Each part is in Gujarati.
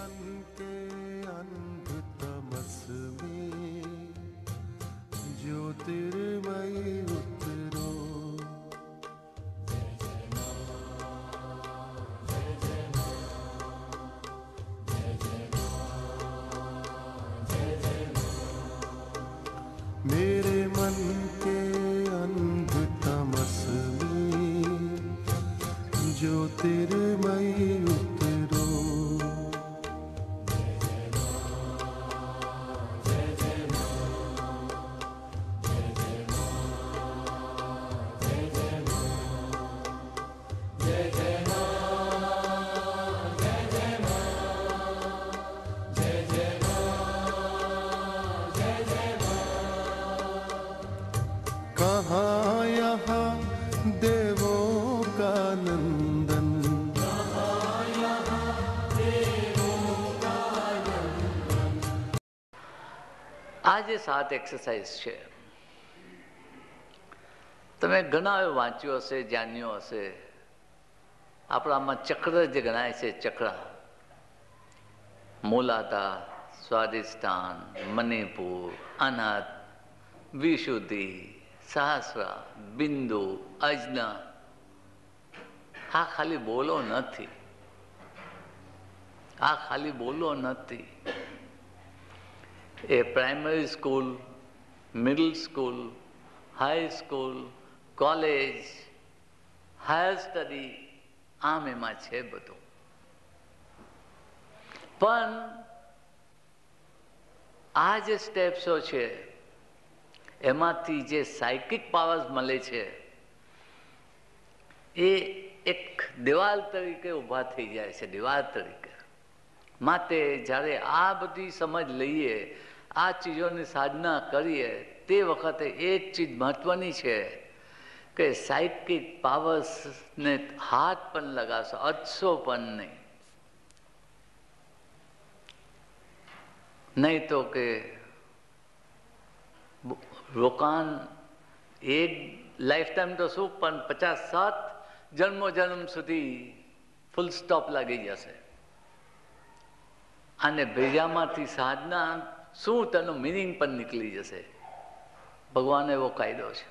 मन के अंध तमस में ज्योतिर्मयी उतरो। मेरे मन के अंध तमस में ज्योतिर्मयी उतरो। कहाँ यहाँ देवों का नंदन, आज 7 एक्सरसाइज છે. તમે ઘણા વાંચ્યું હશે, જાણ્યું હશે. આપણામાં ચક્ર જે ગણાય છે, ચક્ર મૂલાધાર, સ્વાધિષ્ઠાન, મણિપુર, અનાદ, વિશુદ્ધિ, સહસ્રા, બિંદુ, અજ્ઞા. આ ખાલી બોલો નથી, આ ખાલી બોલો નથી. એ primary school, middle school, high school, college, higher study, આમ એમાં છે બધું. પણ આ જે સ્ટેપ્સો છે એમાંથી જે સાયકિક પાવર્સ મળે છે એ એક દિવાલ તરીકે ઊભા થઈ જાય છે, દિવાલ તરીકે. માટે જ્યારે આ બધી સમજ લઈએ, આ ચીજોની સાધના કરીએ, તે વખતે એક ચીજ મહત્વની છે કે સાયકિક પાવર્સને હાથ પણ લગાવશો, અડશો પણ નહીં. નહીં તો કે રોકાણ એક લાઈફ ટાઈમ તો શું, પણ 50-60 જન્મ સુધી ફૂલ સ્ટોપ લાગી જશે. અને ભેજામાંથી સાધના શું, તેનું મિનિંગ પણ નીકળી જશે. ભગવાન એવો કાયદો છે.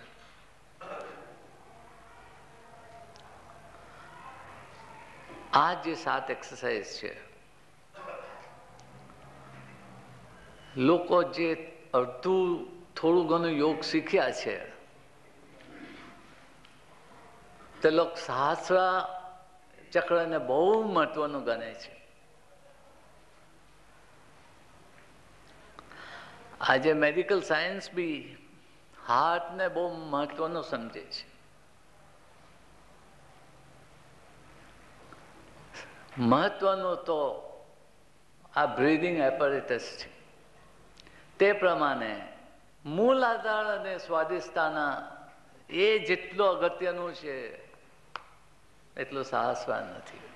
આ જે 7 એક્સરસાઇઝ છે, લોકો જે અડધું થોડું ઘણું યોગ શીખ્યા છે તે લોકો સહસ્રા ચક્રને બહુ મહત્વનું ગણે છે. આજે મેડિકલ સાયન્સ બી હાર્ટને બહુ મહત્વનું સમજે છે. મહત્વનું તો આ બ્રીધિંગ એપરેટસ છે. તે પ્રમાણે મૂલાધાર અને સ્વાધિષ્ઠાન એ જેટલું અગત્યનું છે એટલું સહસ્રા નથી.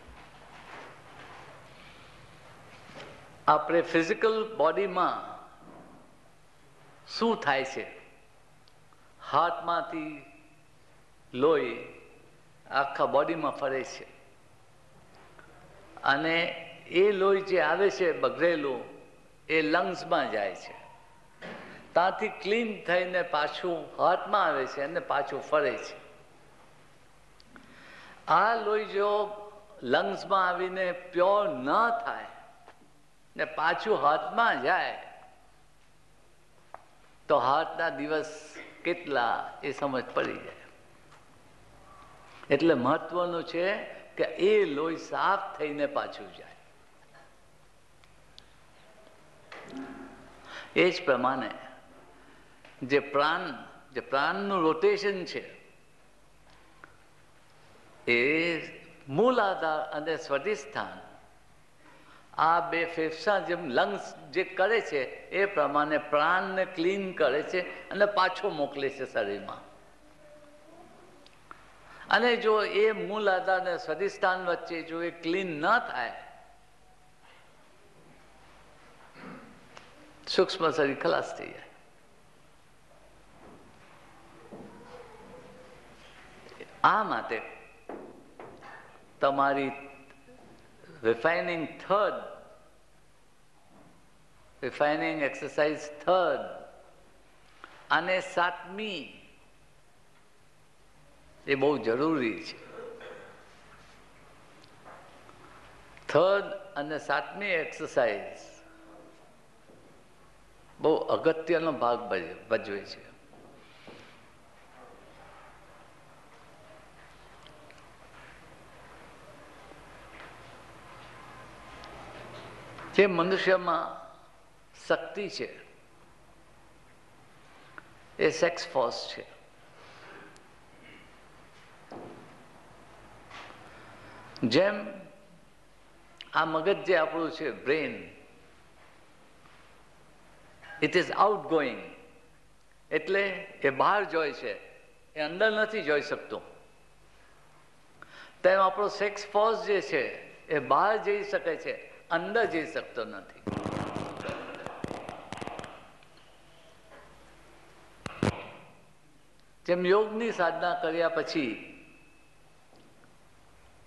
આપણે ફિઝિકલ બોડીમાં શું થાય છે? હાર્ટમાંથી લોહી આખા બોડીમાં ફરે છે અને એ લોહી જે આવે છે બગડેલું, એ લંગ્સમાં જાય છે. ત્યાંથી ક્લીન થઈને પાછું હાર્ટમાં આવે છે અને પાછું ફરે છે. આ લોહી જો લંગ્સમાં આવીને પ્યોર ન થાય ને પાછું હાર્ટમાં જાય તો હાર્ટના દિવસ કેટલા એ સમજ પડી જાય. એટલે મહત્વનું છે કે એ લોહી સાફ થઈને પાછું જાય. એ જ પ્રમાણે જે પ્રાણનું રોટેશન છે એ મૂલાધાર અને સ્વાધિષ્ઠાન, આ બે ફેફસા જેમ લંગ્સ જે કરે છે એ પ્રમાણે પ્રાણને ક્લીન કરે છે અને પાછો મોકલે છે શરીરમાં. અને જો એ મૂલાધાર અને સ્વાધિષ્ઠાન વચ્ચે જો એ ક્લીન ન થાય, સૂક્ષ્મ શરીર ખલાસ થઈ જાય. આ માટે તમારી refining third refining exercise third, અને સાતમી એ બહુ જરૂરી છે. થર્ડ અને સાતમી એક્સરસાઇઝ બહુ અગત્યનો ભાગ ભજવે છે. જે મનુષ્યમાં શક્તિ છે એ સેક્સ ફોર્સ છે. જેમ આ મગજ જે આપણું છે brain, it is out going, એટલે એ બહાર જોઈ છે, એ અંદર નથી જોઈ શકતું. તેમ આપણો સેક્સ ફોર્સ જે છે એ બહાર જઈ શકે છે, અંદર જઈ શકતો નથી. જેમ યોગની સાધના કર્યા પછી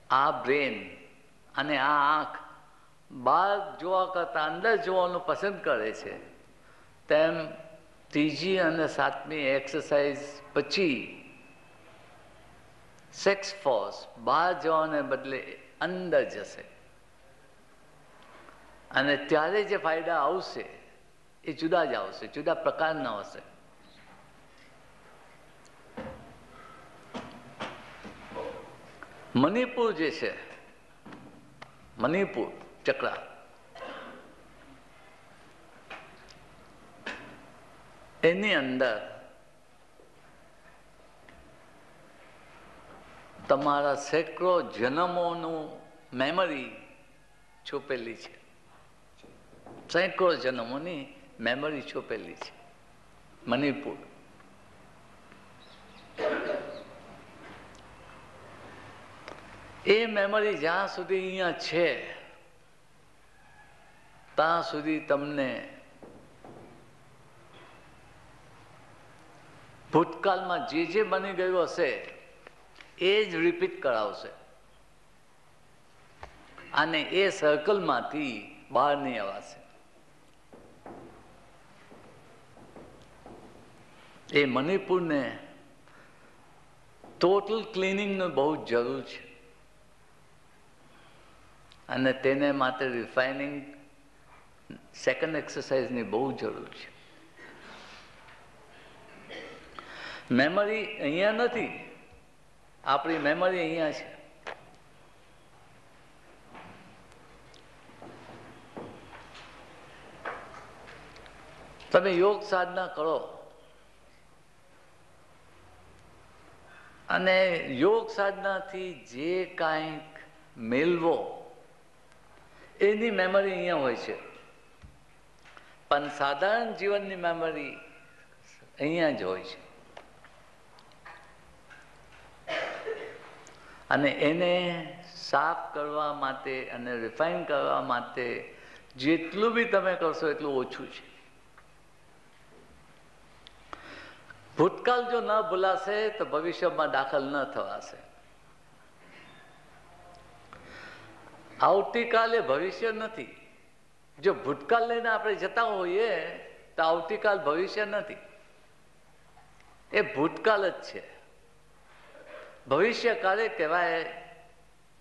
આ બ્રેન અને આ આંખ બહાર જોવા કરતા અંદર જોવાનું પસંદ કરે છે, તેમ ત્રીજી અને સાતમી એક્સરસાઇઝ પછી સેક્સ ફોર્સ બહાર જવાને બદલે અંદર જશે, અને ત્યારે જે ફાયદા આવશે એ જુદા જ આવશે, જુદા પ્રકારના હશે. મણિપુર જે છે, મણિપુર ચક્ર, એની અંદર તમારા સેંકડો જન્મોનું મેમરી છુપેલી છે. સેંકડો જન્મોની મેમરી છુપેલી છે મણિપુર. એ મેમરી જ્યાં સુધી અહીંયા છે ત્યાં સુધી તમને ભૂતકાળમાં જે બની ગયું હશે એ જ રિપીટ કરાવશે, અને એ સર્કલમાંથી બહાર નહીં અવાશે. એ મણિપુરને ટોટલ ક્લિનિંગનું બહુ જરૂર છે, અને તેને માટે રિફાઇનિંગ સેકન્ડ એક્સરસાઇઝની બહુ જરૂર છે. મેમરી અહીંયા નથી, આપણી મેમરી અહીંયા છે. તમે યોગ સાધના કરો અને યોગ સાધનાથી જે કાંઈક મેળવો એની મેમરી અહીંયા હોય છે, પણ સાધારણ જીવનની મેમરી અહીંયા જ હોય છે. અને એને સાફ કરવા માટે અને રિફાઇન કરવા માટે જેટલું બી તમે કરશો એટલું ઓછું છે. ભૂતકાળ જો ન ભૂલાશે તો ભવિષ્યમાં દાખલ ન થવાશે. આવતીકાલે ભવિષ્ય નથી. જો ભૂતકાળ લઈને આપણે જતા હોઈએ તો આવતીકાલ ભવિષ્ય નથી, એ ભૂતકાળ જ છે. ભવિષ્ય કાલે કહેવાય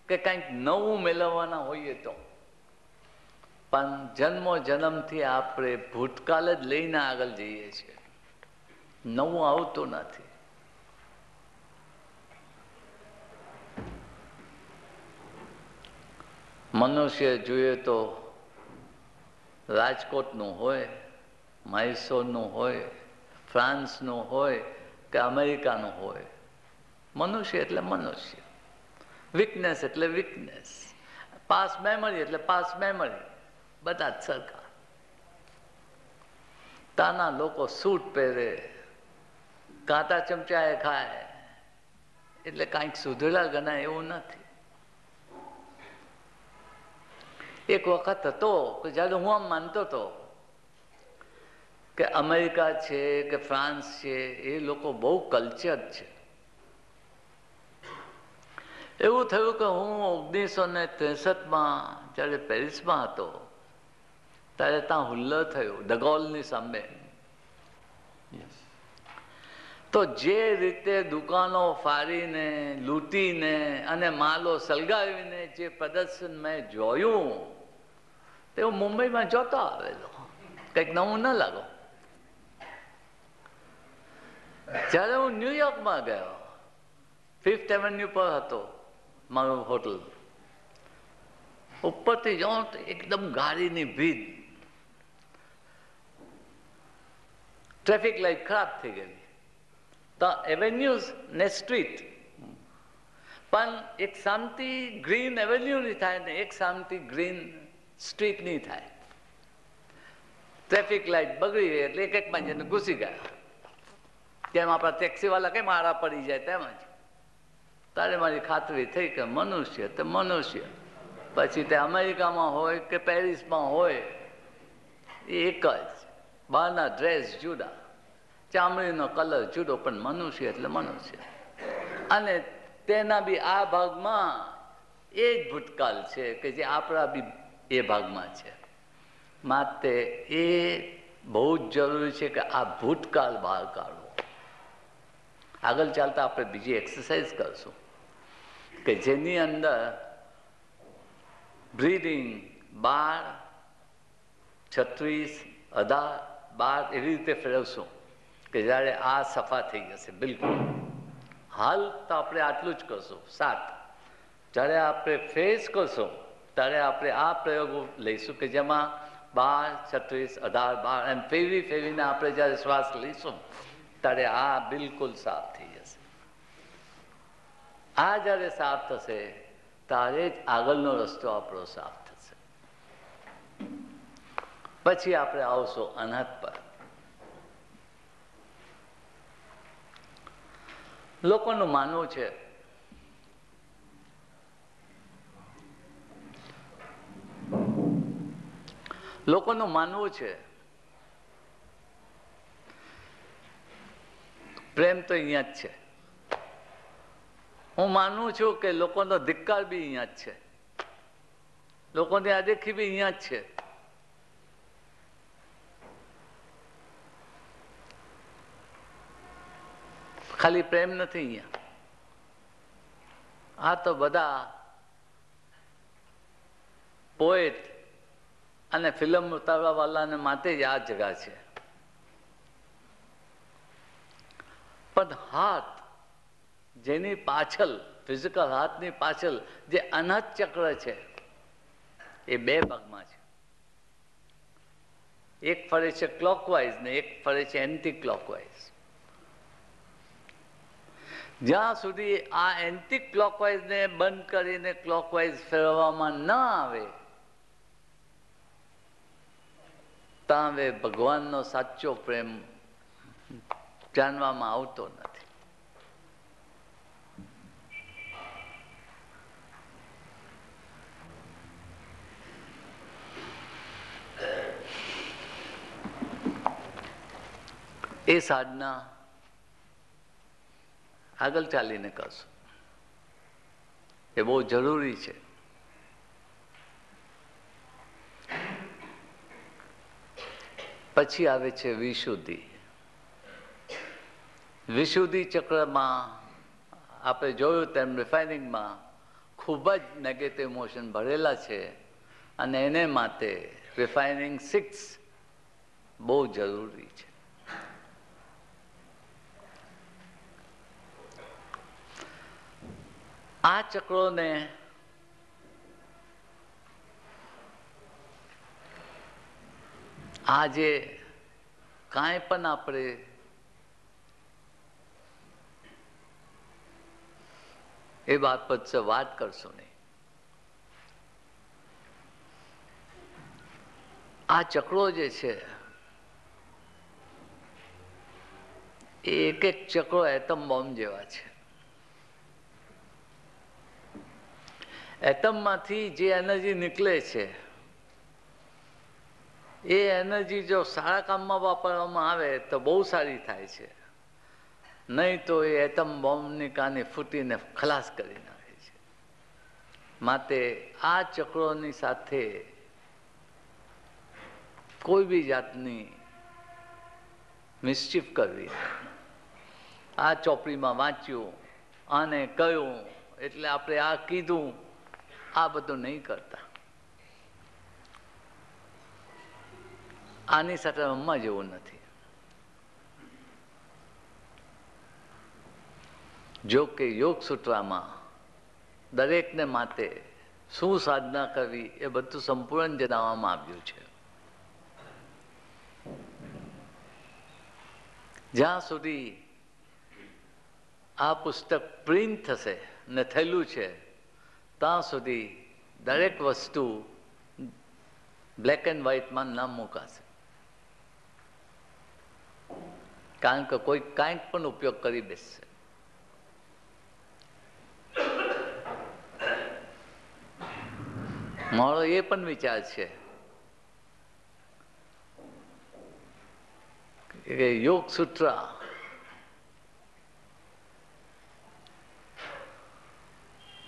કે કંઈક નવું મેળવવાના હોઈએ તો, પણ જન્મો જન્મથી આપણે ભૂતકાળ જ લઈને આગળ જઈએ છીએ, નવું આવતું નથી. મનુષ્ય જોઈએ તો રાજકોટનું હોય, મૈસૂરનું હોય, ફ્રાન્સનું હોય કે અમેરિકાનું હોય, મનુષ્ય એટલે મનુષ્ય, વીકનેસ એટલે વીકનેસ, પાસ મેમરી એટલે પાસ મેમરી, બધા જ સરખા. તાના લોકો સૂટ પહેરે, કાંટા ચમચાએ ખાય એટલે કાંઈક સુધરેલા ગણાય એવું નથી. એક વખત હતો કે જ્યારે હું આમ માનતો હતો કે અમેરિકા છે કે ફ્રાન્સ છે એ લોકો બહુ કલ્ચર છે. એવું થયું કે હું 1963માં જ્યારે પેરિસમાં હતો ત્યારે ત્યાં હુલ્લો થયો ડગોલની સામે. Yes. તો જે રીતે દુકાનો ફાડીને લૂંટીને અને માલો સળગાવીને જે પ્રદર્શન મેં જોયું તે હું મુંબઈમાં જોતો આવેલો. કંઈક નવું ન લાગો. જ્યારે હું ન્યુયોર્કમાં ગયો, 5th એવન્યુ પર હતો મારું હોટલ. ઉપરથી જાઉં તો એકદમ ગાડીની ભીડ, ટ્રાફિક લાઈટ ખરાબ થઈ ગઈ. તો એવેન્યુઝ ને સ્ટ્રીટ, પણ એક સામથી ગ્રીન એવેન્યુ નહીં થાય ને એક સામથી ગ્રીન સ્ટ્રીટ નહીં થાય. ટ્રાફિક લાઈટ બગડી ગઈ એટલે એકમાં જઈને ઘૂસી ગયા. કેમ આપણા ટેક્સીવાળા કેમ આડા પડી જાય તેમ જ. તારે મારી ખાતરી થઈ કે મનુષ્ય તે મનુષ્ય, પછી તે અમેરિકામાં હોય કે પેરિસમાં હોય એ એક જ. બહારના ડ્રેસ જુદા, ચામડીનો કલર જુદો, પણ મનુષ્ય એટલે મનુષ્ય. અને તેના બી આ ભાગમાં એ જ ભૂતકાળ છે કે જે આપણા બી એ ભાગમાં છે. માટે એ બહુ જ જરૂરી છે કે આ ભૂતકાળ બહાર કાઢવો. આગળ ચાલતા આપણે બીજી એક્સરસાઇઝ કરશું કે જેની અંદર બ્રીધિંગ 12, 36, 18, 12 એવી રીતે ફેરવશું કે જ્યારે આ સફા થઈ જશે બિલકુલ. હાલ તો આપણે આટલું જ કરશું 7. જ્યારે આપણે ફેસ કરશું ત્યારે આપણે આ પ્રયોગો લઈશું કે જેમાં 12, 36, 18, 12 એમ ફેરવીને આપણે જ્યારે શ્વાસ લઈશું ત્યારે આ બિલકુલ સાફ થઈ જશે. આ જ્યારે સાફ થશે ત્યારે જ આગળનો રસ્તો આપણો સાફ થશે. પછી આપણે આવશું અનાથ પર. લોકોનું માનવું છે પ્રેમ તો અહીંયા જ છે. હું માનું છું કે લોકોનો ધિક્કાર બી અહીંયા જ છે, લોકોની આદેખી બી અહીંયા જ છે. ખાલી પ્રેમ નથી અહીંયા. આ તો બધા પોએટ અને ફિલ્મ ઉતારવા વાળાને માટે જ આ જગા છે. પણ હાથ, જેની પાછળ ફિઝિકલ હાથની પાછળ જે અનાથ ચક્ર છે એ 2 ભાગમાં છે. એક ફરે છે ક્લોકવાઇઝ ને એક ફરે છે એન્ટી ક્લોકવાઇઝ. જ્યાં સુધી આ એન્ટી ક્લોકવાઇઝ ને બંધ કરીને ક્લોકવાઇઝ ફેરવવામાં ન આવે ત્યાં ભગવાનનો સાચો પ્રેમ જાણવામાં આવતો નથી. એ સાધના આગળ ચાલીને કરશું. એ બહુ જરૂરી છે. પછી આવે છે વિશુદ્ધિ. વિશુદ્ધિ ચક્રમાં આપણે જોયું તેમ રિફાઇનિંગમાં ખૂબ જ નેગેટિવ ઇમોશન ભરેલા છે અને એને માટે રિફાઇનિંગ 6 બહુ જરૂરી છે. આ ચક્રોને આજે કાંઈ પણ આપણે એ વાત પર વાત કરશું નહીં. આ ચક્રો જે છે એ એક એક ચક્રો એટમ બોમ્બ જેવા છે. એટમમાંથી જે એનર્જી નીકળે છે એ એનર્જી જો સારા કામમાં વાપરવામાં આવે તો બહુ સારી થાય છે, નહીં તો એ એટમ બોમ્બની કાને ફૂટીને ખલાસ કરી નાખે છે. માટે આ ચક્રોની સાથે કોઈ બી જાતની મિસચીફ કરવી. આ ચોપડીમાં વાંચ્યું, આને કહ્યું એટલે આપણે આ કીધું, આ બધું નહીં કરતા. આની સાથે રમવા જેવું નથી. જો કે યોગ સૂત્રમાં દરેકને માટે શું સાધના કરવી એ બધું સંપૂર્ણ જણાવવામાં આવ્યું છે. જ્યાં સુધી આ પુસ્તક પ્રિન્ટ થશે ને થયેલું છે ત્યાં સુધી દરેક વસ્તુ બ્લેક એન્ડ વ્હાઇટમાં નામ મુકાશે. કારણ કે કોઈ કાંઈક પણ ઉપયોગ કરી બેસશે. મારો એ પણ વિચાર છે કે યોગ સૂત્ર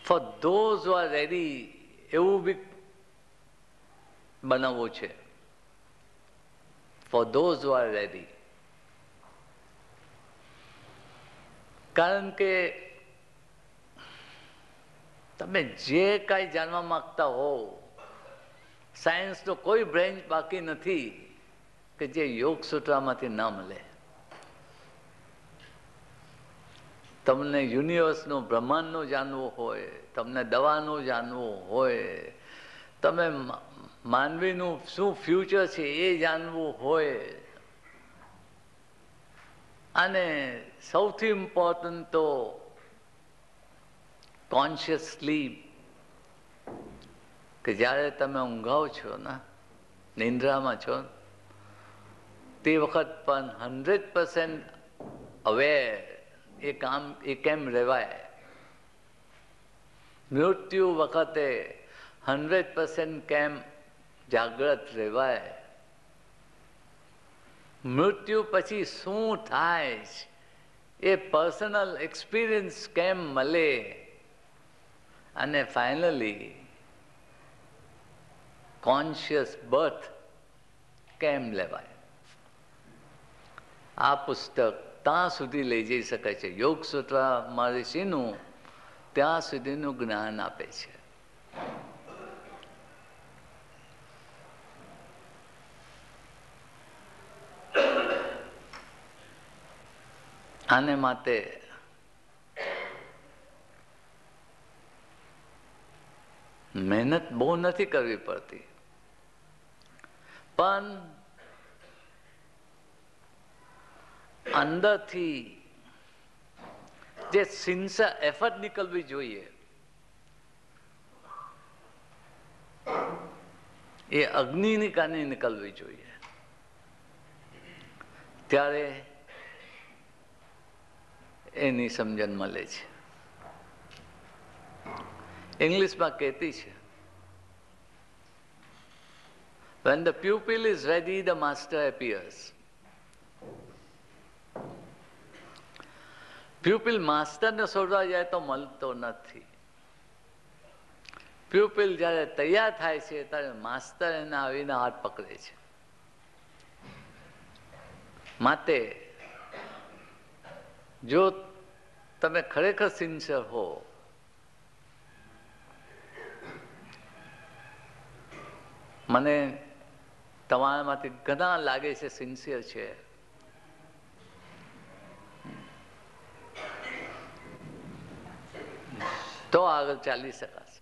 four those who are ready એવું બી બનાવવું છે. Four those who are ready. કારણ કે તમે જે કાંઈ જાણવા માંગતા હો, સાયન્સનો કોઈ બ્રાન્ચ બાકી નથી કે જે યોગ સૂત્રમાંથી ના મળે. તમને યુનિવર્સનું, બ્રહ્માંડનું જાણવું હોય, તમને દવાનું જાણવું હોય, તમે માનવીનું શું ફ્યુચર છે એ જાણવું હોય, અને સૌથી ઇમ્પોર્ટન્ટ તો કોન્શિયસ સ્લીપ, કે જ્યારે તમે ઊંઘાઓ છો ને, નિંદ્રામાં છો, તે વખત પણ 100% અવેર એ કેમ રહેવાય. મૃત્યુ વખતે 100% કેમ જાગ્રત રહેવાય. મૃત્યુ પછી શું થાય એ પર્સનલ એક્સપિરિયન્સ કેમ મળે, અને ફાઇનલી કોન્શિયસ બર્થ કેમ લેવાય. આ પુસ્તક ત્યાં સુધી લઈ જઈ શકે છે. યોગ સૂત્ર મહર્ષિનું ત્યાં સુધીનું જ્ઞાન આપે છે. આને માટે મહેનત બહુ નથી કરવી પડતી, પણ અંદરથી જે સિન્સિયર એફર્ટ નીકળવી જોઈએ એ અગ્નિની કારણે નીકળવી જોઈએ. ત્યારે એની સમજણ મળે છે. ઇંગ્લિશમાં કહેતી છે, when the pupil is ready, the master appears. Pupil માસ્ટરને શોધવા જાય તો મળતો નથી. પ્યુપિલ જ્યારે તૈયાર થાય છે ત્યારે માસ્ટર એને આવીને હાથ પકડે છે. માટે જો તમે ખરેખર સિન્સિયર હો, મને તમારામાંથી ઘણા લાગે છે સિન્સિયર છે, તો આગળ ચાલી શકાશે.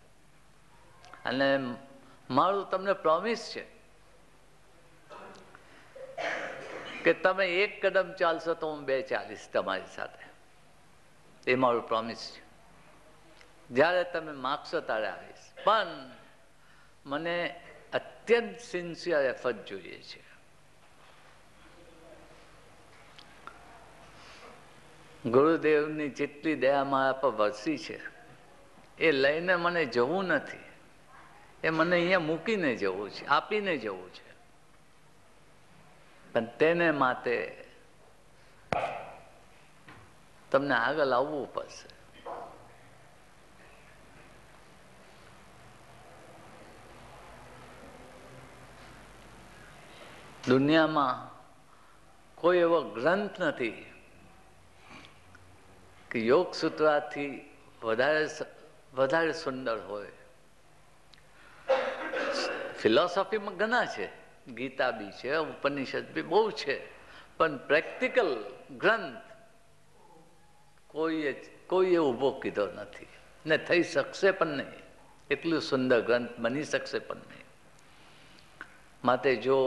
અને મારું તમને પ્રોમિસ છે કે તમે એક કદમ ચાલશો તો હું 2 ચાલીશ તમારી સાથે. એ મારું પ્રોમિસ છે. જ્યારે તમે માગશો ત્યારે આવીશ, પણ મને અત્યંત સિન્સિયર એફર્ટ જોઈએ છે. ગુરુદેવની જેટલી દયા મારા પર વરસી છે એ લઈને મને જવું નથી, એ મને અહીંયા મૂકીને જવું છે, આપીને જવું છે. પણ તેને માટે તમને આગળ આવવું પડશે. દુનિયામાં કોઈ એવો ગ્રંથ નથી કે યોગ સૂત્રથી વધારે સુંદર હોય. ફિલોસોફીમાં ઘણા છે, ગીતા બી છે, ઉપનિષદ બી બહુ છે, પણ પ્રેક્ટિકલ ગ્રંથ કોઈએ ઊભો કીધો નથી ને થઈ શકશે પણ નહીં. એટલું સુંદર ગ્રંથ બની શકશે પણ નહીં. માટે જો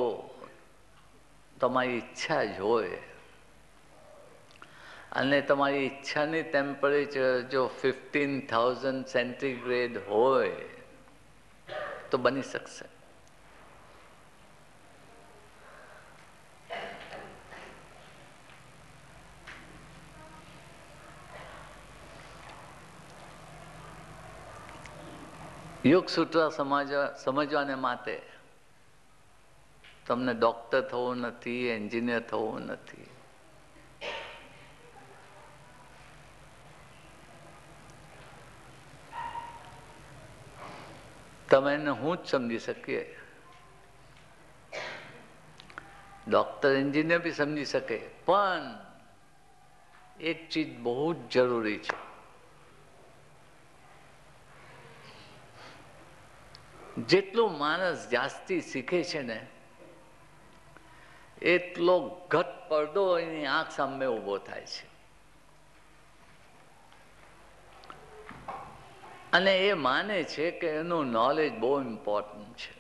તમારી ઈચ્છા જ હોય અને તમારી ઈચ્છાની ટેમ્પરેચર જો 15,000 સેન્ટીગ્રેડ હોય તો બની શકશે. યોગ સૂત્ર સમજવાને માટે તમને ડોક્ટર થવું નથી, એન્જિનિયર થવું નથી. તમે એને હું જ સમજી શકીએ. ડોક્ટર એન્જિનિયર બી સમજી શકે, પણ એક ચીજ બહુ જ જરૂરી છે. જેટલું માણસ જાસ્તી શીખે છે ને એટલો ઘટ પડદો એની આંખ સામે ઊભો થાય છે. અને એ માને છે કે એનું નોલેજ બહુ ઇમ્પોર્ટન્ટ છે.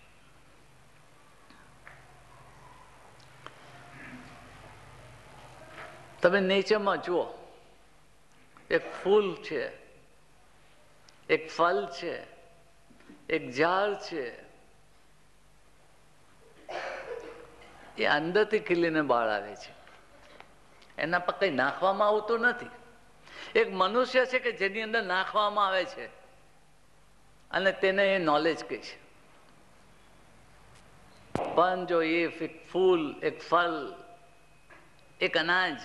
તમે નેચરમાં જુઓ, એક ફૂલ છે, એક ફળ છે, એક ઝાડ છે, એ અંદરથી ખીલીને બહાર આવે છે. એના પર કંઈ નાખવામાં આવતું નથી. એક મનુષ્ય છે કે જેની અંદર નાખવામાં આવે છે અને તેને એ નોલેજ કહે છે. પણ જો એક ફૂલ, એક ફળ, એક અનાજ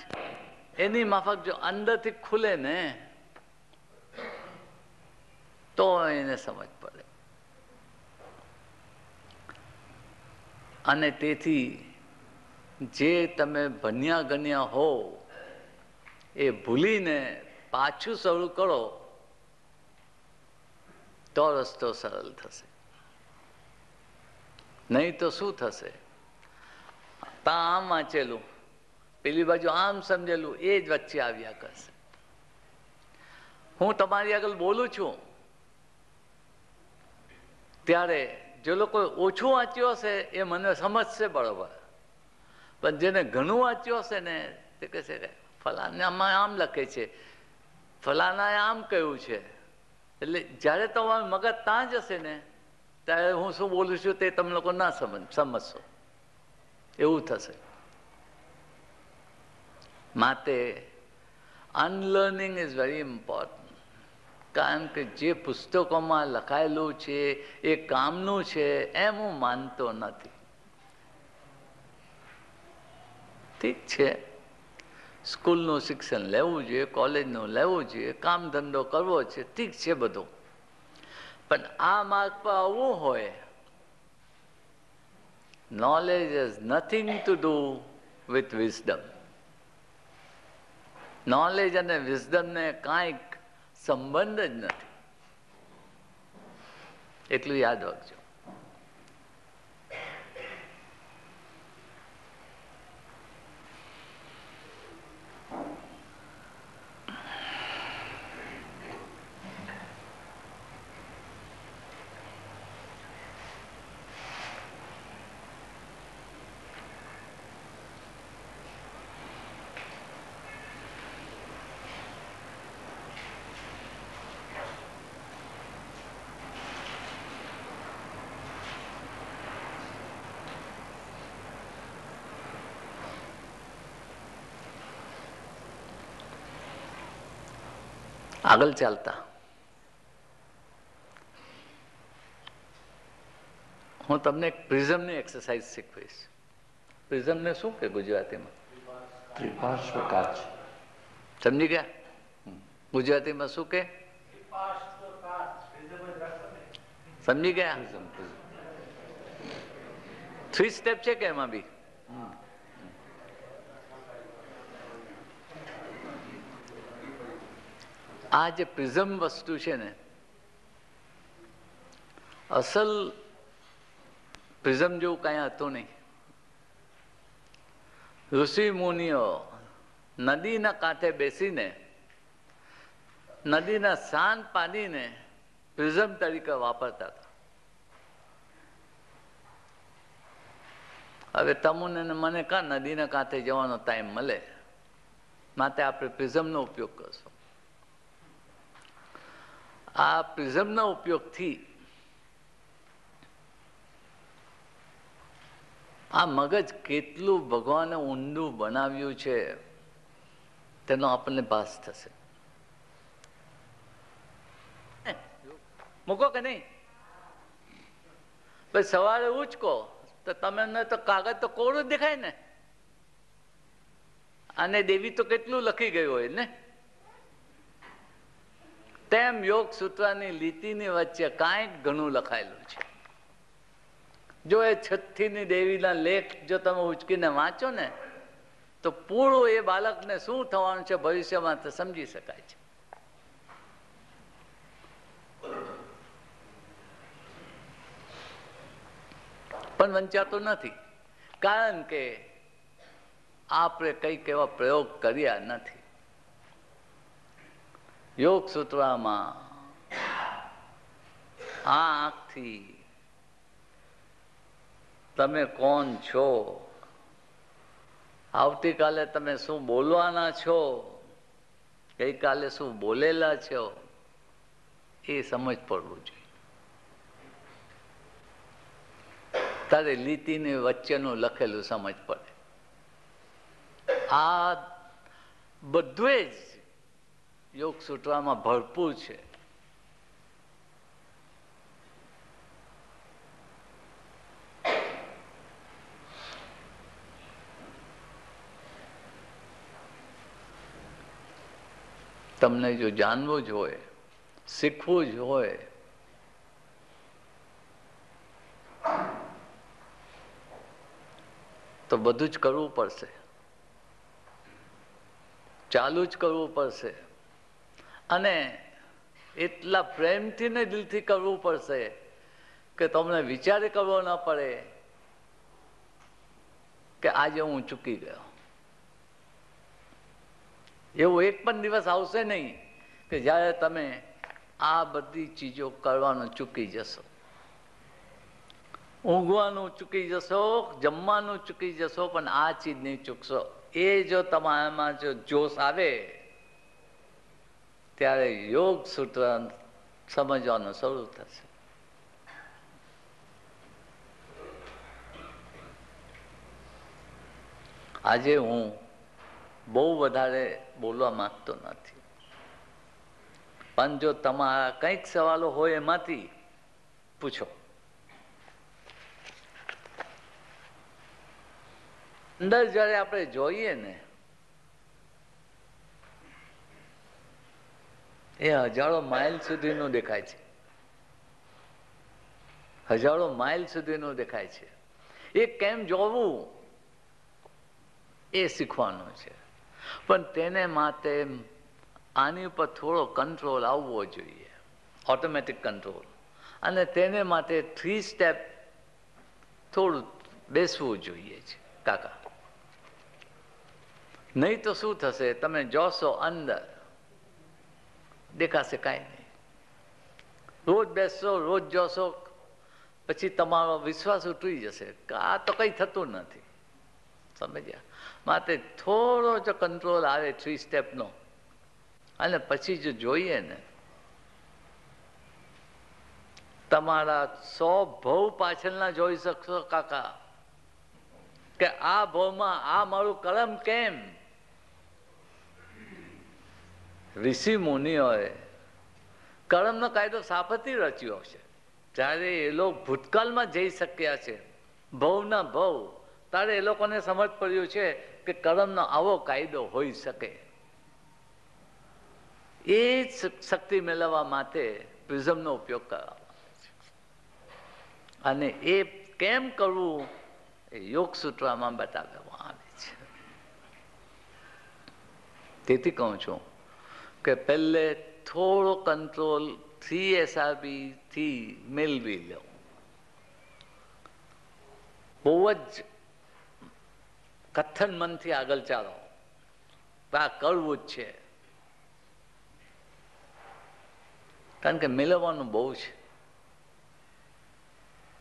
એની માફક જો અંદરથી ખુલે ને તો એને સમજ પડે. અને તેથી જે તમે ભણ્યા ગણ્યા હો એ ભૂલીને પાછું શરૂ કરો તો રસ્તો સરળ થશે. નહીં તો શું થશે? આમ વાંચેલું, પેલી બાજુ આમ સમજેલું, એ જ વચ્ચે આવ્યા કરશે. હું તમારી આગળ બોલું છું ત્યારે જે લોકો ઓછું વાંચ્યું હશે એ મને સમજશે બરોબર, પણ જેને ઘણું વાંચ્યું હશે ને તે કહેશે કે ફલાનામાં આમ લખે છે, ફલાનાએ આમ કહ્યું છે. એટલે જ્યારે તમારું મગજ ત્યાં જશે ને ત્યારે હું શું બોલું છું તે તમે લોકો ના સમજશો. એવું થશે. માટે અનલર્નિંગ ઇઝ વેરી ઇમ્પોર્ટન્ટ. કારણ કે જે પુસ્તકોમાં લખાયેલું છે એ કામનું છે એમ હું માનતો નથી. ઠીક છે, સ્કૂલનું શિક્ષણ લેવું જોઈએ, કોલેજનું લેવું જોઈએ, કામ ધંધો કરવો છે, ઠીક છે બધું. પણ આ માર્ગ પર આવવું હોય, knowledge has nothing to do with wisdom. Knowledge અને વિઝડમને કાંઈક સંબંધ જ નથી. એટલું યાદ રાખજો. આગળ ચાલતા હું તમને એક પ્રિઝમની એક્સરસાઇઝ શીખવીશ. પ્રિઝમને શું કે ગુજરાતીમાં? ત્રિપાર્શ્વ કાચ. સમજી ગયા? ગુજરાતીમાં શું કે? સમજી ગયા? 3 સ્ટેપ છે કે એમાં બી? આ જે પ્રિઝમ વસ્તુ છે ને, અસલ પ્રિઝમ જેવું કાંઈ હતું નહીં. ઋષિ મુનિઓ નદીના કાંઠે બેસીને નદીના શાંત પાણીને પ્રિઝમ તરીકે વાપરતા હતા. હવે તમને મને કાં નદીના કાંઠે જવાનો ટાઈમ મળે, માટે આપણે પ્રિઝમનો ઉપયોગ કરશું. આ પ્રિઝમના ઉપયોગથી આ મગજ કેટલું ભગવાને ઊંડું બનાવ્યું છે તેનો આપણને ભાસ થશે. મૂકો કે નહીં? પછી સવારે ઉચકો તો તમને તો કાગળ તો કોરું જ દેખાય ને. અને દેવી તો કેટલું લખી ગયું હોય ને. તેમ યોગ સૂત્રની લીટીની વચ્ચે કાંઈક ઘણું લખાયેલું છે. જો એ છઠ્ઠીની દેવીના લેખ જો તમે ઉચકીને વાંચો ને તો પૂરું એ બાળકને શું થવાનું છે ભવિષ્યમાં તે સમજી શકાય છે. પણ વંચાતું નથી, કારણ કે આપણે કંઈક એવા પ્રયોગ કર્યા નથી. યોગ સૂત્રમાં આ આંખથી તમે કોણ છો, આવતીકાલે તમે શું બોલવાના છો, ગઈકાલે શું બોલેલા છો, એ સમજ પડવું જોઈએ. તારે લીટીની વચ્ચેનું લખેલું સમજ પડે. આ બધું જ યોગ સૂત્રમાં ભરપૂર છે. તમને જો જાણવું જ હોય, શીખવું જ હોય, તો બધું જ કરવું પડશે, ચાલુ જ કરવું પડશે. અને એટલા પ્રેમથી ને દિલથી કરવું પડશે કે તમને વિચારે કરવો ન પડે કે આજે હું ચૂકી ગયો. એવું એક પણ દિવસ આવશે નહીં કે જ્યારે તમે આ બધી ચીજો કરવાનું ચૂકી જશો. ઊંઘવાનું ચૂકી જશો, જમવાનું ચૂકી જશો, પણ આ ચીજ નહીં ચૂકશો. એ જો તમારામાં જો જોશ આવે ત્યારે યોગ સૂત્ર સમજવાનું શરૂ થશે. આજે હું બહુ વધારે બોલવા માંગતો નથી, પણ જો તમારા કંઈક સવાલો હોય એમાંથી પૂછો. અંદર જયારે આપણે જોઈએ ને એ હજારો માઇલ સુધીનું દેખાય છે. હજારો માઇલ સુધીનું દેખાય છે. એ કેમ જોવું એ શીખવાનું છે. પણ તેને માટે આની ઉપર થોડો કંટ્રોલ આવવો જોઈએ, ઓટોમેટિક કંટ્રોલ. અને તેને માટે 3 સ્ટેપ થોડું બેસવું જોઈએ છે કાકા. નહીં તો શું થશે, તમે જોશો અંદર દેખાશે કાંઈ નહીં. રોજ બેસશો, રોજ જોશો, પછી તમારો વિશ્વાસ ઉતરી જશે કે આ તો કંઈ થતું નથી. સમજ્યા? માટે થોડો જો કંટ્રોલ આવે 3 સ્ટેપનો, અને પછી જો જોઈએ ને તમારા 100 ભવ પાછળના જોઈ શકશો કાકા કે આ ભવમાં આ મારું કર્મ કેમ. ઋષિ મુનિઓએ કર્મનો કાયદો સાફથી રચ્યો છે. જ્યારે એ લોકો ભૂતકાળમાં જઈ શક્યા છે ભવના ભવ, ત્યારે એ લોકોને સમજ પડ્યું છે કે કર્મનો આવો કાયદો હોઈ શકે. એ જ શક્તિ મેળવવા માટે પ્રિઝમનો ઉપયોગ કરવામાં આવે છે. અને એ કેમ કરવું એ યોગ સૂત્રમાં બતાવવામાં આવે છે. તેથી કહું છું કે પહેલે થોડો કંટ્રોલ 3SRB થી મેળવી લો. બહુ જ કથન મનથી આગળ ચાલો. આ કરવું જ છે, કારણ કે મેળવવાનું બહુ છે.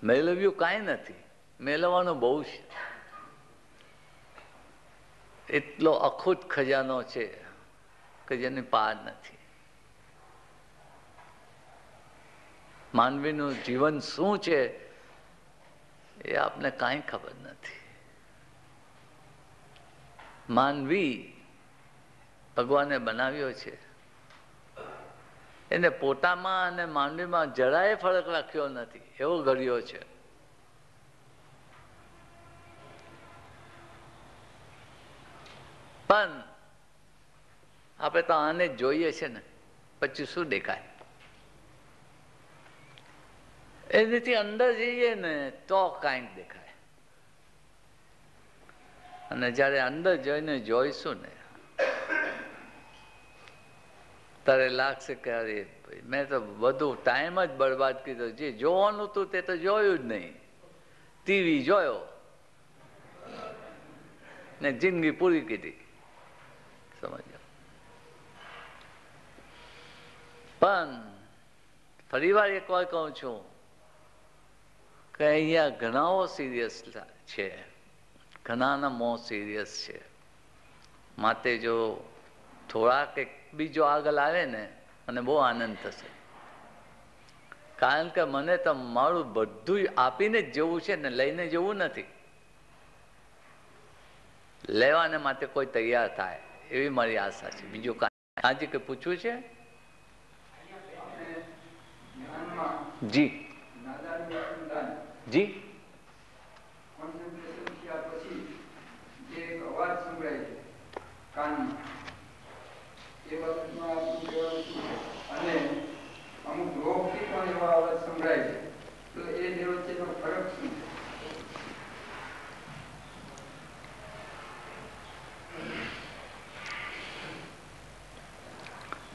મેળવ્યું કાંઈ નથી, મેળવવાનું બહુ છે. એટલો અખૂટ ખજાનો છે કે જેની પાર નથી. માનવીનું જીવન શું છે એ આપને કાંઈ ખબર નથી. માનવી ભગવાને બનાવ્યો છે, એને પોતામાં અને માનવીમાં જરાય ફરક રાખ્યો નથી, એવો ઘડ્યો છે. પણ આપણે તો આને જ જોઈએ છે ને, પછી શું દેખાય? એનાથી અંદર જઈએ ને તો કાંઈક દેખાય. અને જ્યારે અંદર જઈને જોઈશું ને ત્યારે લાગશે કે અરે ભાઈ, મેં તો બધું ટાઈમ જ બરબાદ કીધો. જે જોવાનું હતું તે તો જોયું જ નહીં. ટીવી જોયો ને જિંદગી પૂરી કીધી. સમજો? પણ ફરી વાર એક વાર કહું છું કે અહીંયા ઘણાઓ સિરિયસ છે, ઘણાના મોં સિરિયસ છે. માટે જો થોડાક એક બીજો આગળ આવે ને મને બહુ આનંદ થશે. કારણ કે મને તો મારું બધું આપીને જ જવું છે ને, લઈને જવું નથી. લેવાને માટે કોઈ તૈયાર થાય એવી મારી આશા છે. બીજું કાંઈ આજે કંઈ પૂછવું છે? જી જી અમુક રોગથી પણ એવા અવાજ સંભળાય છે, તો એ બે વચ્ચેનો ફરક શું?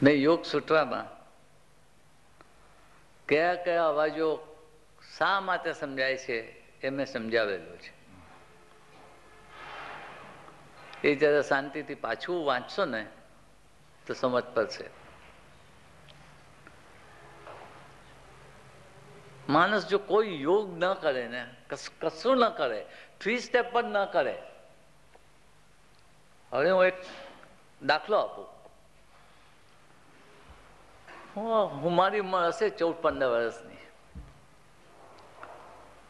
મેં યોગ સૂત્રમાં કયા કયા અવાજો શા માટે સમજાય છે એ મેં સમજાવેલું છે. એ જરા શાંતિથી પાછું વાંચશો ને તો સમજ પડશે. માણસ જો કોઈ યોગ ન કરે ને, કશું ન કરે, 3 સ્ટેપ પણ ન કરે. હવે હું એક દાખલો આપું. હું મારી ઉંમર હશે 14-15 વર્ષની,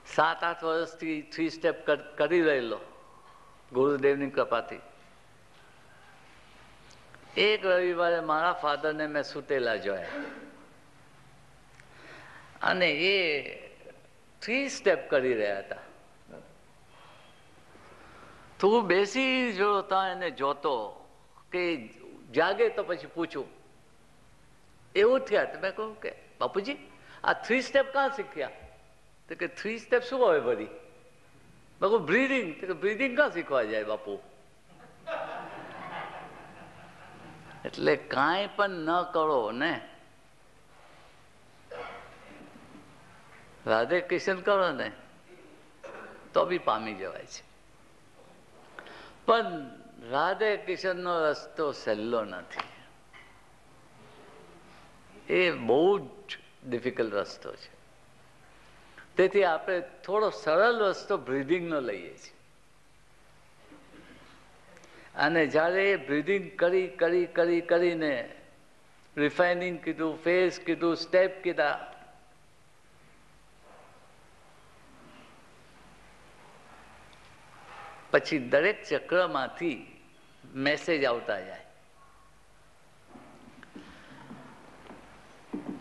7-8 વર્ષથી 3 સ્ટેપ કરી રહેલો ગુરુદેવની કૃપાથી. એક રવિવારે મારા ફાધરને મેં સૂતેલા જોયા અને એ 3 સ્ટેપ કરી રહ્યા હતા. તો હું બેસી જોતા એને જોતો કે જાગે તો પછી પૂછું. એવું થયા તો મેં કહું કે બાપુજી આ 3 સ્ટેપ ક્યાં શીખ્યા? તો કે 3 સ્ટેપ શું હોય વળી? મેં કહું બ્રીધિંગ. તો કે બ્રીધિંગ ક્યાં શીખવા જાય બાપુ? એટલે કાંઈ પણ ન કરો ને, રાધે કૃષ્ણ કરો ને તો બી પામી જવાય છે. પણ રાધે કૃષ્ણનો રસ્તો સહેલો નથી. એ બહુ જ ડિફિકલ્ટ રસ્તો છે. તેથી આપણે થોડો સરળ રસ્તો બ્રીધિંગનો લઈએ છીએ. અને જ્યારે બ્રીધિંગ કરી કરી કરી કરીને રિફાઇનિંગ કીધું, ફેઝ કીધું, સ્ટેપ કીધા, પછી દરેક ચક્રમાંથી મેસેજ આવતા જાય.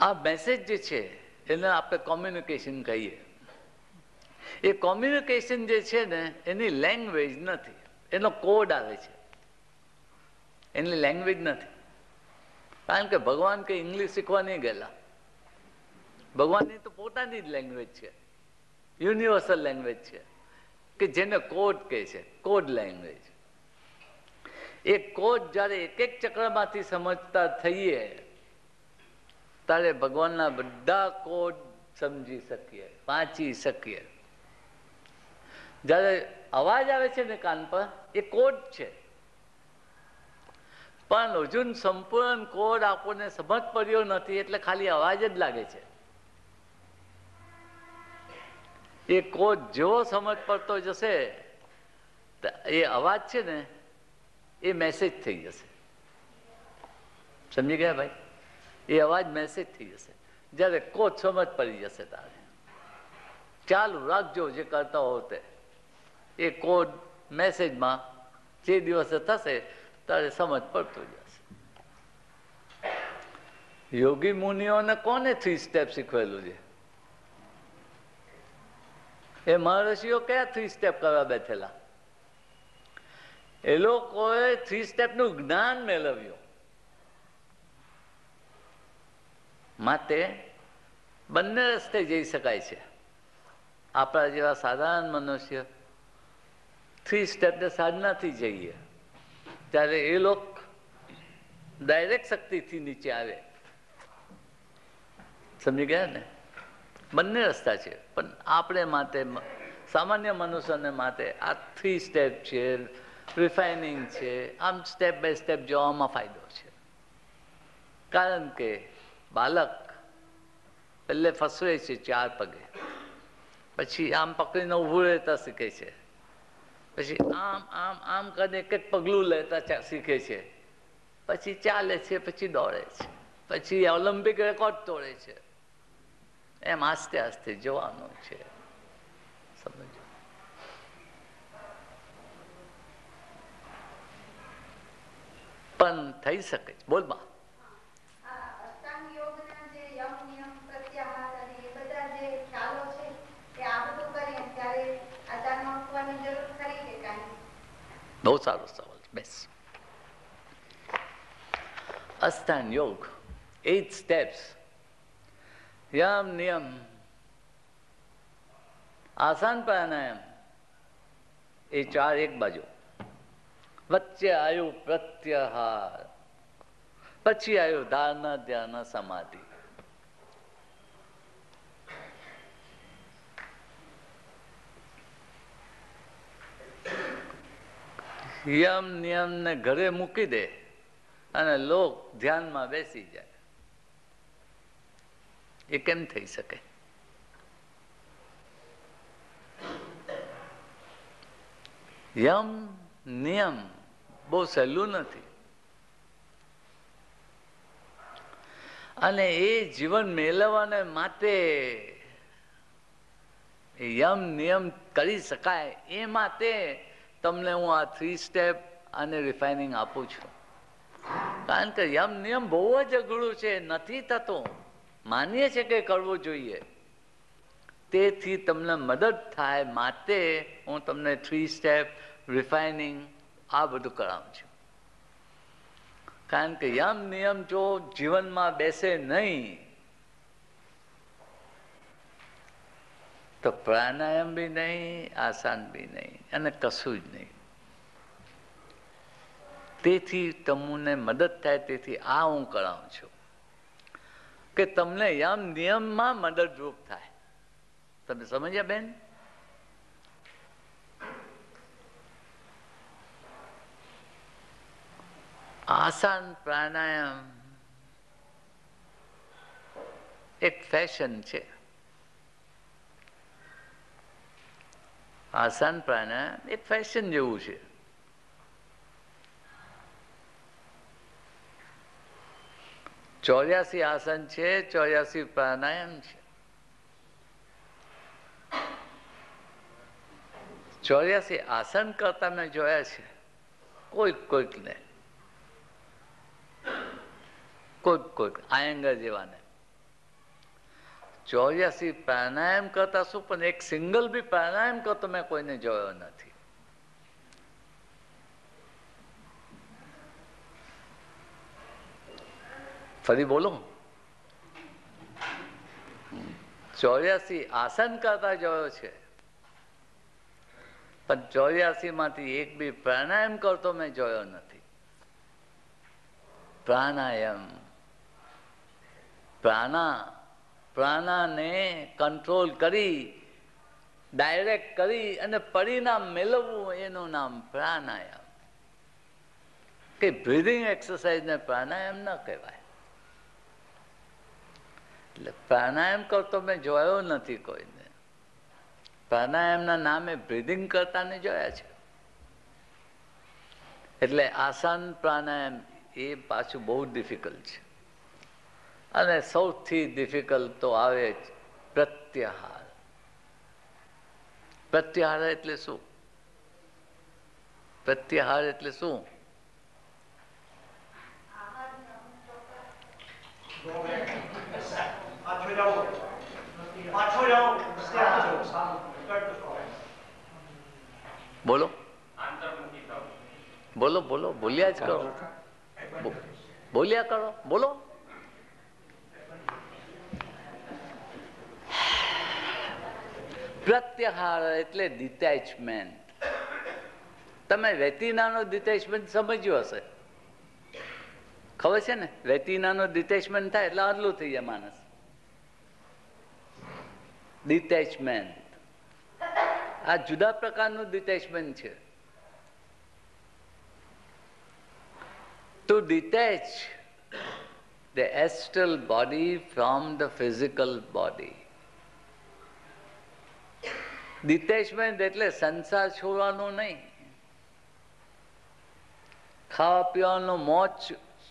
આ મેસેજ જે છે એને આપણે કોમ્યુનિકેશન કહીએ. એ કોમ્યુનિકેશન જે છે ને એની લેંગ્વેજ નથી, એનો કોડ આવે છે, એની લેંગ્વેજ નથી. કારણ કે ભગવાન કે ઇંગ્લિશ શીખવા નહીં ગયેલા. ભગવાનની તો પોતાની જ લેંગ્વેજ છે, યુનિવર્સલ લેંગ્વેજ છે કે જેને કોડ કહે છે, કોડ લેંગ્વેજ. એ કોડ જ્યારે એક એક ચક્રમાંથી સમજતા થઈએ ત્યારે ભગવાનના બધા કોડ સમજી શકીએ, વાંચી શકીએ. જ્યારે અવાજ આવે છે ને કાન પર, એ કોડ છે, પણ હજુ સંપૂર્ણ કોડ આપણને સમજ પડ્યો નથી, એટલે ખાલી અવાજ જ લાગે છે. એ કોડ જેવો સમજ પડતો જશે, એ અવાજ છે ને એ મેસેજ થઈ જશે. સમજી ગયા ભાઈ? એ અવાજ મેસેજ થઈ જશે. જ્યારે કોડ સમજ પડી જશે તારે ચાલુ રાખજો જે કરતા હો તે. એ કોડ મેસેજમાં જે દિવસે થશે ત્યારે સમજ પડતું જશે. યોગી મુનિઓને કોને 3 સ્ટેપ શીખવેલું છે? એ મહર્ષિઓ કયા 3 સ્ટેપ કરવા બેઠેલા? એ લોકોએ 3 સ્ટેપનું જ્ઞાન મેળવ્યું. માટે બંને રસ્તે જઈ શકાય છે. આપણા જેવા સાધારણ મનુષ્ય 3 સ્ટેપને સાધનાથી જઈએ, ત્યારે એ લોકો ડાયરેક્ટ શક્તિથી નીચે આવે. સમજી ગયા ને? બંને રસ્તા છે, પણ આપણે માટે, સામાન્ય મનુષ્યને માટે આ 3 સ્ટેપ છે, રિફાઇનિંગ છે. આમ સ્ટેપ બાય સ્ટેપ જવામાં ફાયદો છે. કારણ કે બાળક પહેલે ફસવે છે 4 પગે, પછી આમ પકડીને ઊભું રહેતા શીખે છે, પછી આમ આમ આમ કરીને એક એક પગલું લેતા શીખે છે, પછી ચાલે છે, પછી દોડે છે, પછી ઓલિમ્પિક રેકોર્ડ તોડે છે. એમ આસ્તે આસ્તે જવાનું છે. સમજો? પણ થઈ શકે. બોલમાં બહુ સારો સવાલ. બેસ. અષ્ટાંગ યોગ 8 સ્ટેપ્સ, યમ નિયમ, આસન પ્રાણાયામ, એ 4 એક બાજુ, વચ્ચે આવ્યું પ્રત્યાહાર, પછી આવ્યું ધારણા, ધ્યાન, સમાધિ. યમ નિયમ ને ઘરે મૂકી દે અને લોક ધ્યાનમાં બેસી જાય. એ કેમ થઈ શકે? યમ નિયમ બહુ સહેલું નથી, અને એ જીવન મેળવવાને માટે યમ નિયમ કરી શકાય એ માટે તમને હું આ 3 સ્ટેપ અને રિફાઇનિંગ આપું છું. કારણ કે યમ નિયમ બહુ જ અઘરું છે, નથી થતું. માનીએ છીએ કે કરવું જોઈએ, તેથી તમને મદદ થાય માટે હું તમને 3 સ્ટેપ રિફાઇનિંગ આ બધું કરાવું છું. કારણ કે યમ નિયમ જો જીવનમાં બેસે નહીં તો પ્રાણાયામ બી નહીં, આસન બી નહીં, અને કશું જ નહીં. તેથી તમને મદદ થાય, તેથી આ હું કરાવું છું કે તમને યમ નિયમમાં મદદરૂપ થાય. તમે સમજ્યા બેન? આસન પ્રાણાયામ એક ફેશન છે. આસન પ્રાણાયામ એક ફેશન જેવું છે. ચોર્યાસી આસન છે, 84 પ્રાણાયામ છે. 84 આસન કરતા મેં જોયા છે કોઈકને, કોઈક આયંગર જેવાને. 84 પ્રાણાયામ કરતા શું, પણ એક સિંગલ બી પ્રાણાયામ કરતો મેં કોઈને જોયો નથી. ફરી બોલો. 84 આસન કરતા જોયો છે, પણ 84 માંથી એક બી પ્રાણાયામ કરતો મેં જોયો નથી. પ્રાણાયામ પ્રાણાને કંટ્રોલ કરી, ડાયરેક્ટ કરી અને પરિણામ મેળવવું એનું નામ પ્રાણાયામ. કે બ્રીધિંગ એક્સરસાઇઝને પ્રાણાયામ ન કહેવાય. એટલે પ્રાણાયામ કરતો મેં જોયો નથી કોઈને. પ્રાણાયામના નામે બ્રીધિંગ કરતાને જોયા છે. એટલે આસન પ્રાણાયામ એ પાછું બહુ ડિફિકલ્ટ છે. અને સૌથી ડિફિકલ્ટ તો આવે જ પ્રત્યાહાર. પ્રત્યાહાર એટલે શું? પ્રત્યાહાર એટલે શું? બોલો બોલો બોલો, બોલ્યા જ કરો, બોલ્યા કરો, બોલો. પ્રત્યાહાર એટલે ડિટેચમેન્ટ. તમે રેટિનાનો ડિટેચમેન્ટ સમજ્યો હશે, ખબર છે ને? રેટિનાનો ડિટેચમેન્ટ થાય એટલે આટલું થઈ જાય માણસ. ડિટેચમેન્ટ આ જુદા પ્રકારનું ડિટેચમેન્ટ છે. To detach the astral body from the physical body. Detachment એટલે સંસાર છોડવાનું નહીં, ખાવા પીવાનું મોજ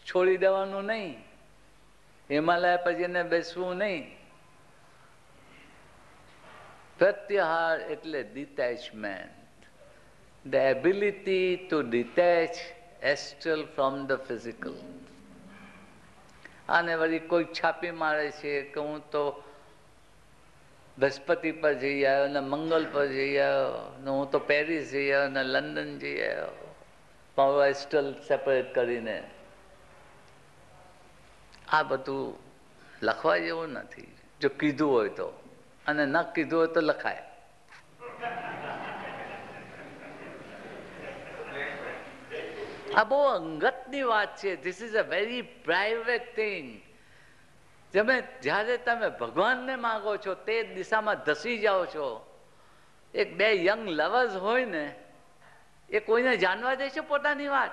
છોડી દેવાનું નહીં, હિમાલય પછીને બેસવું નહીં. પ્રત્યાહાર એટલે detachment, the ability to detach astral from the physical. આને વળી કોઈ છાપી મારે છે કે હું તો બૃહસ્પતિ પર જઈ આવ્યો ને મંગલ પર જઈ આવ્યો ને હું તો પેરિસ જઈ આવ્યો ને લંડન જઈ આવ્યો, મારું એસ્ટ્રલ સેપરેટ કરીને. આ બધું લખવા જેવું નથી, જો કીધું હોય તો. અને ન કીધું હોય તો લખાય. આ બહુ અંગતની વાત છે. This is a very private thing. જ્યારે તમે ભગવાનને માગો છો તે દિશામાં ધસી જાઓ છો. એક બે યંગ લવર્સ હોય ને, એ કોઈને જાણવા દે છે પોતાની વાત?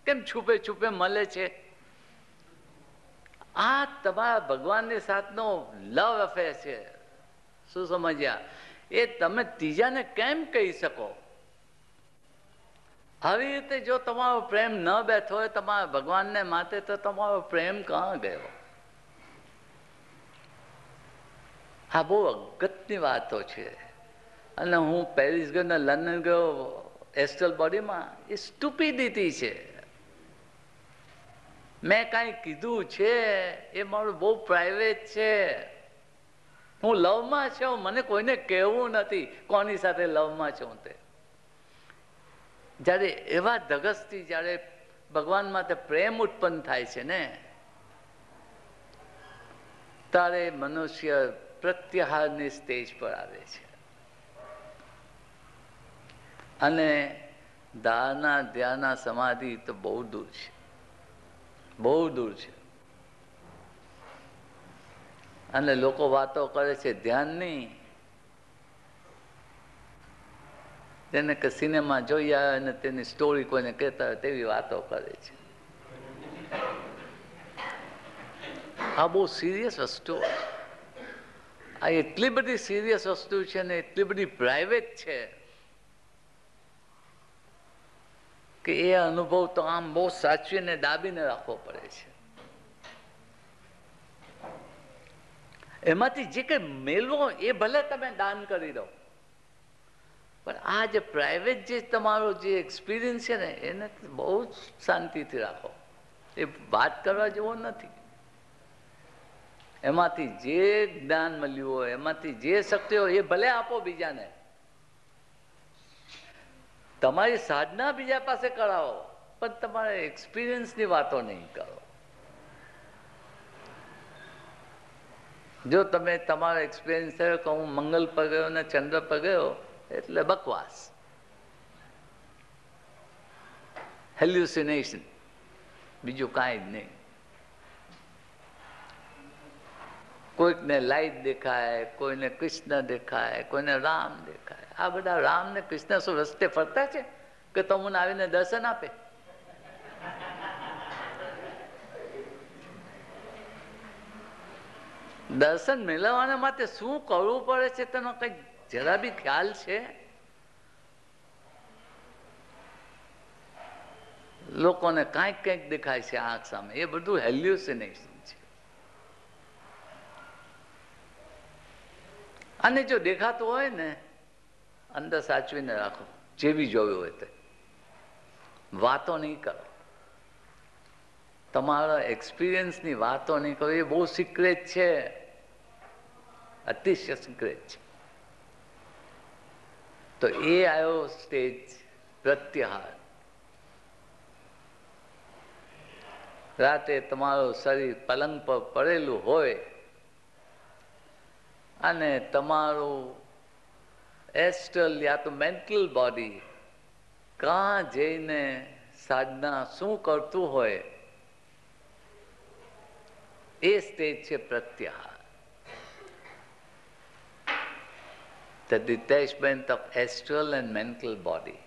કેમ છુપે છુપે મળે છે? આ તમારા ભગવાનની સાથનો લવ અફેર છે. શું સમજ્યા? એ તમે ત્રીજાને કેમ કહી શકો? આવી રીતે જો તમારો પ્રેમ ન બેઠો હોય તમારા ભગવાનને માટે, તો તમારો પ્રેમ ક્યાં ગયો? આ બહુ અગત્યની વાતો છે. અને હું પેરિસ ગયો ને લંડન ગયો એસ્ટ્રલ બોડીમાં, એ સ્ટુપિડિટી છે. મેં કાંઈ કીધું છે એ મારું બહુ પ્રાઇવેટ છે. હું લવમાં છું, મને કોઈને કહેવું નથી કોની સાથે લવમાં છું તે. જ્યારે એવા ધગસથી જ્યારે ભગવાન માટે પ્રેમ ઉત્પન્ન થાય છે ને, ત્યારે મનુષ્ય પ્રત્યાહારની સ્ટેજ પર આવે છે. અને ધારણા, ધ્યાન, સમાધિ તો બહુ દૂર છે, બહુ દૂર છે. અને લોકો વાતો કરે છે ધ્યાનની, તેને કે સિનેમા જોઈ આવે અને તેની સ્ટોરી કોઈને કહેતા હોય તેવી વાતો કરે છે. આ બહુ સિરિયસ વસ્તુ. આ એટલી બધી સિરિયસ વસ્તુ છે ને એટલી બધી પ્રાઇવેટ છે કે એ અનુભવ તો આમ બહુ સાચવીને દાબીને રાખવો પડે છે. એમાંથી જે કંઈ મેળવો એ ભલે તમે દાન કરી દો, પણ આ જે પ્રાઇવેટ જે તમારો જે એક્સપિરિયન્સ છે ને એને બહુ શાંતિથી રાખો. એ વાત કરવા જેવો નથી. એમાંથી જે જ્ઞાન મળ્યું હોય, એમાંથી જે શક્તિ હોય એ ભલે આપો બીજાને. તમારી સાધના બીજા પાસે કરાવો, પણ તમારા એક્સપિરિયન્સની વાતો નહીં કરો. જો તમે તમારો એક્સપિરિયન્સ થયો કે હું મંગલ પર ગયો ને ચંદ્ર પર ગયો, એટલે બકવાસ, હેલ્યુસિનેશન, બીજું કાંઈ જ નહીં. કોઈકને લાઈટ દેખાય, કોઈને કૃષ્ણ દેખાય, કોઈને રામ દેખાય. આ બધા રામ ને કૃષ્ણ શું રસ્તે ફરતા છે કે તમને આવીને દર્શન આપે? દર્શન મેળવવાના માટે શું કરવું પડે છે તેનો કઈ જરા બી ખ્યાલ છે? લોકોને કાંઈક કંઈક દેખાય છે આંખ સામે, એ બધું હેલ્યુસિનેશન છે. અને જો દેખાતું હોય ને, અંદર સાચવીને રાખો, જે બી જોયું હોય તે. વાતો નહીં કરો, તમારા એક્સપિરિયન્સની વાતો નહીં કરો. એ બહુ સિક્રેટ છે, અતિશય સિક્રેટ છે. તો એ આવ્યો સ્ટેજ પ્રત્યાહાર. રાતે તમારું શરીર પલંગ પર પડેલું હોય અને તમારું એસ્ટ્રલ યા તો મેન્ટલ બોડી કાં જઈને સાધના શું કરતું હોય, એ સ્ટેજ છે પ્રત્યાહાર. The detachment of astral and mental body.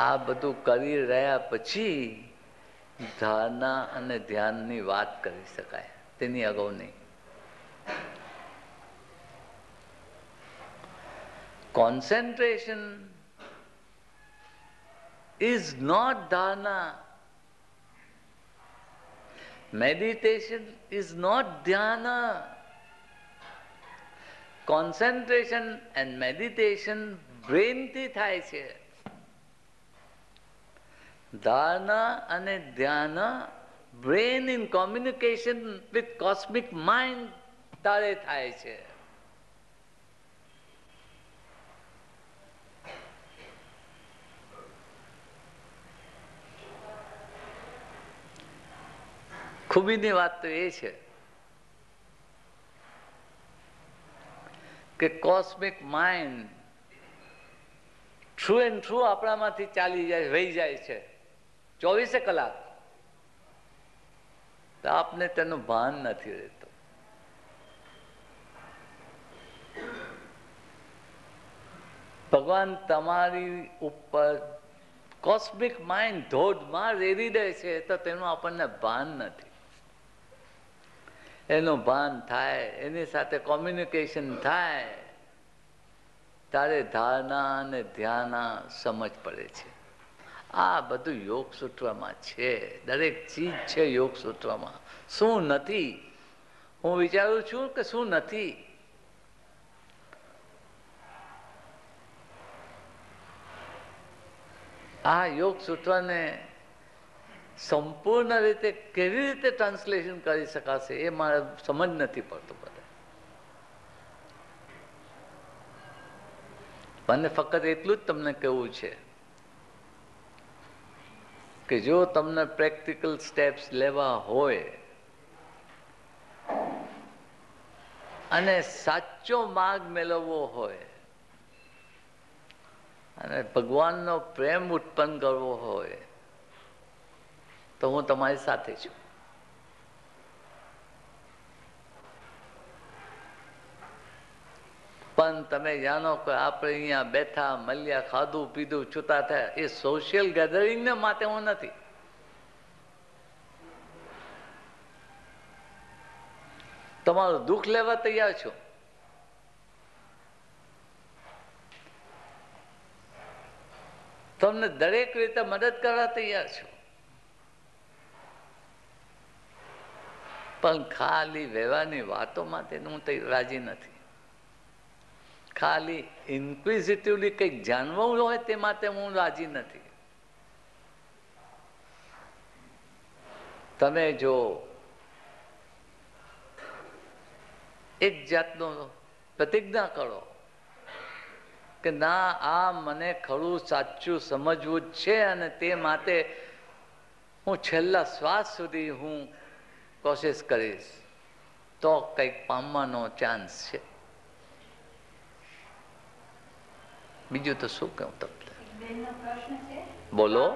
આ બધું કરી રહ્યા પછી ધારણા અને ધ્યાનની વાત કરી શકાય, તેની અગાઉ નહીં. Concentration is not dharana. Meditation is not dhyana. Concentration and meditation brain થી થાય છે. ધારણા અને ધ્યાન brain in communication with cosmic mind તારે થાય છે. ખૂબીની વાત તો એ છે કે cosmic mind true and true આપણામાંથી ચાલી જાય, વહી જાય છે 24 કલાક. તો આપને તેનું ભાન નથી રહેતું. ભગવાન તમારી ઉપર કોસ્મિક માઇન્ડ ધોધમાર રેડી દે છે, તો તેનું આપણને ભાન નથી. એનું ભાન થાય, એની સાથે કોમ્યુનિકેશન થાય, ત્યારે ધારણા અને ધ્યાન સમજ પડે છે. આ બધું યોગ સૂત્રમાં છે, દરેક ચીજ છે યોગ સૂત્રમાં. શું નથી, હું વિચારું છું કે શું નથી. આ યોગ સૂત્રને સંપૂર્ણ રીતે કેવી રીતે ટ્રાન્સલેશન કરી શકાશે એ મારે સમજ નથી પડતું. બધા મને ફક્ત એટલું જ તમને કહેવું છે કે જો તમને પ્રેક્ટિકલ સ્ટેપ્સ લેવા હોય અને સાચો માર્ગ મેળવવો હોય અને ભગવાનનો પ્રેમ ઉત્પન્ન કરવો હોય તો હું તમારી સાથે છું. પણ તમે જાણો કે આપણે અહીંયા બેઠા, મળ્યા, ખાધું પીધું, છૂટા થયા, એ સોશિયલ ગેધરિંગને માટે હું નથી. તમારું દુઃખ લેવા તૈયાર છું. તમને દરેક રીતે મદદ કરવા તૈયાર છું. પણ ખાલી વ્યવહારની વાતો માટે હું રાજી નથી. ખાલી ઇન્ક્વિઝિટિવલી કંઈક જાણવું હોય તે માટે હું રાજી નથી. તમે જો એક જાતનો પ્રતિજ્ઞા કરો કે ના, આ મને ખરું સાચું સમજવું જ છે અને તે માટે હું છેલ્લા શ્વાસ સુધી હું કોશિશ કરીશ, તો કંઈક પામવાનો ચાન્સ છે. બીજું તો શું કહું તમને? બોલો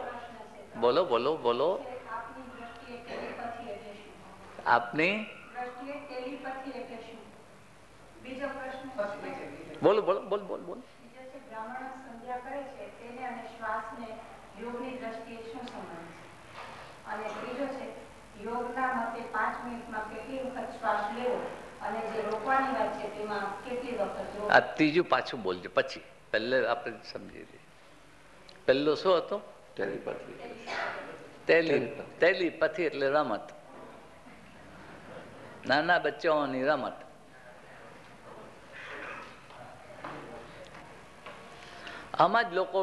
બોલો બોલો બોલો. આપની દ્રષ્ટિએ ટેલિપથી એટલે શું? બીજો પ્રશ્ન બોલો બોલો બોલો બોલો બોલો. બીજો છે બ્રાહ્મણો સંધ્યા કરે છે તેને અને શ્વાસને યોગની દ્રષ્ટિએ શું સંબંધ છે? અને ત્રીજો છે યોગના મતે 5 મિનિટમાં કેટલી વખત શ્વાસ લેવો અને જે રોકવાની વાત છે તેમાં કેટલી વખત રોકવો? આ ત્રીજું પાછું બોલજો, પછી પહેલે આપણે સમજી લઈએ. પહેલો શું હતો? ટેલિપથી એટલે રમત, નાના બચ્ચાઓની રમત. આમાં જ લોકો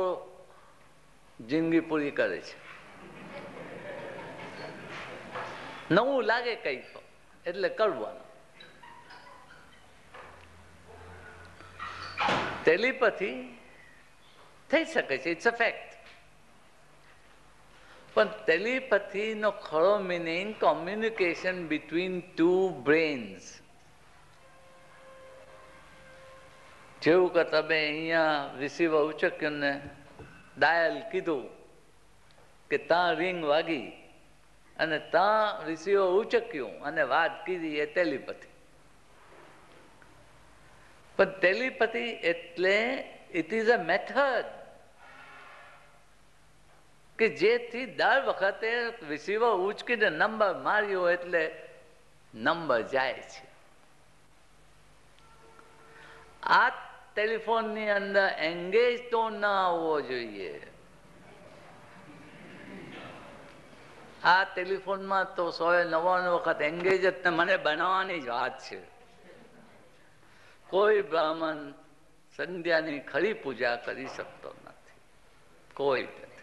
જિંદગી પૂરી કરે છે. નવું લાગે કંઈક એટલે કરવાનું. ટેલિપથી થઈ શકે છે, ઇટ્સ અ ફેક્ટ. પણ ટેલિપથીનો ખરો મિનિંગ કોમ્યુનિકેશન બિટવીન 2 બ્રેન્સ. જેવું કે તમે અહીંયા રિસીવર ઉચક્યું ને ડાયલ કીધું કે ત્યાં રિંગ વાગી અને ત્યાં રિસીવર ઉચક્યું અને વાત કીધી, એ ટેલિપથી. પણ ટેલિપથી એટલે ઇટ ઇઝ અ મેથડ કે જેથી દર વખતે રિસીવર ઉચકીને નંબર માર્યો એટલે નંબર જાય છે. આ ટેલિફોનની અંદર એંગેજ તો ના આવવો જોઈએ. આ ટેલિફોનમાં તો 199 વખત એંગેજ જ મને બનાવવાની જ વાત છે. કોઈ બ્રાહ્મણ સંધ્યાની ખરી પૂજા કરી શકતો નથી, કોઈ નથી.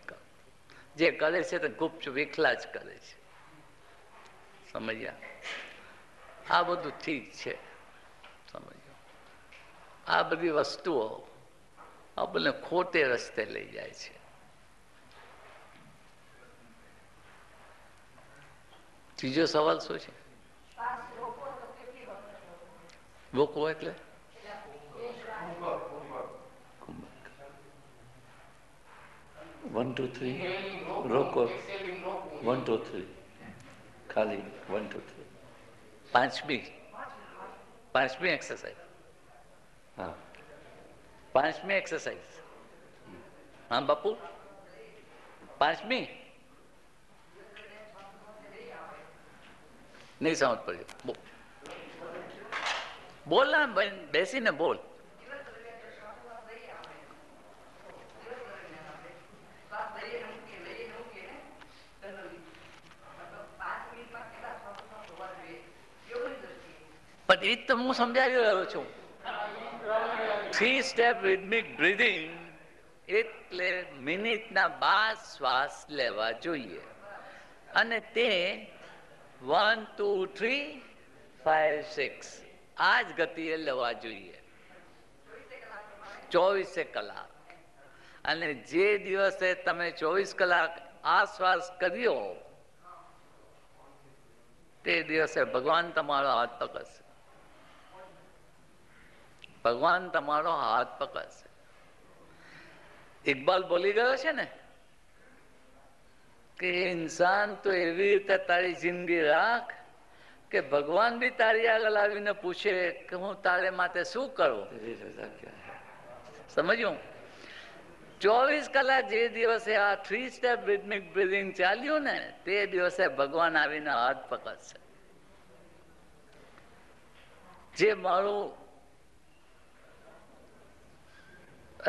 જે કરે છે તે ગુપ્ત વિખલા જ કરે છે. સમજ્યા? આ બધું ઠીક છે, સમજો. આ બધી વસ્તુઓ આપણને ખોટે રસ્તે લઈ જાય છે. ત્રીજો સવાલ શું છે? રોકવો એટલે 1 2 3 રોકો. 1 2 3 ખાલી 1 2 3. પાંચમી એક્સરસાઇઝ. હા, 5મી એક્સરસાઇઝ. હા બાપુ, 5મી નહીં સમજ પડ્યો. બોલ ના બેસીને બોલ. પણ એ તો હું સમજાવી રહ્યો છું. 3 સ્ટેપ રિધમિક બ્રીધિંગ એટલે મિનિટના 12 શ્વાસ લેવા જોઈએ અને તે 1 2 3 5 6 આ જ ગતિએ લેવા જોઈએ 24 કલાક. અને જે દિવસે તમે 24 કલાક આ શ્વાસ કર્યો તે દિવસે ભગવાન તમારો હાથ પકડશે. ભગવાન તમારો હાથ પકડશે. ઇકબાલ બોલી ગયો છે ને કે ઇન્સાન તો એવી રીતે તારી જિંદગી રાખ કે ભગવાન બી તારી આગળ આવીને પૂછે કે હું તારે માટે શું કરું. સમજ્યું? 24 કલાક જે દિવસે આ 3 સ્ટેપ રિધમિક બ્રીથિંગ ચાલ્યું ને તે દિવસે ભગવાન આવીને હાથ પકડશે. જે મારું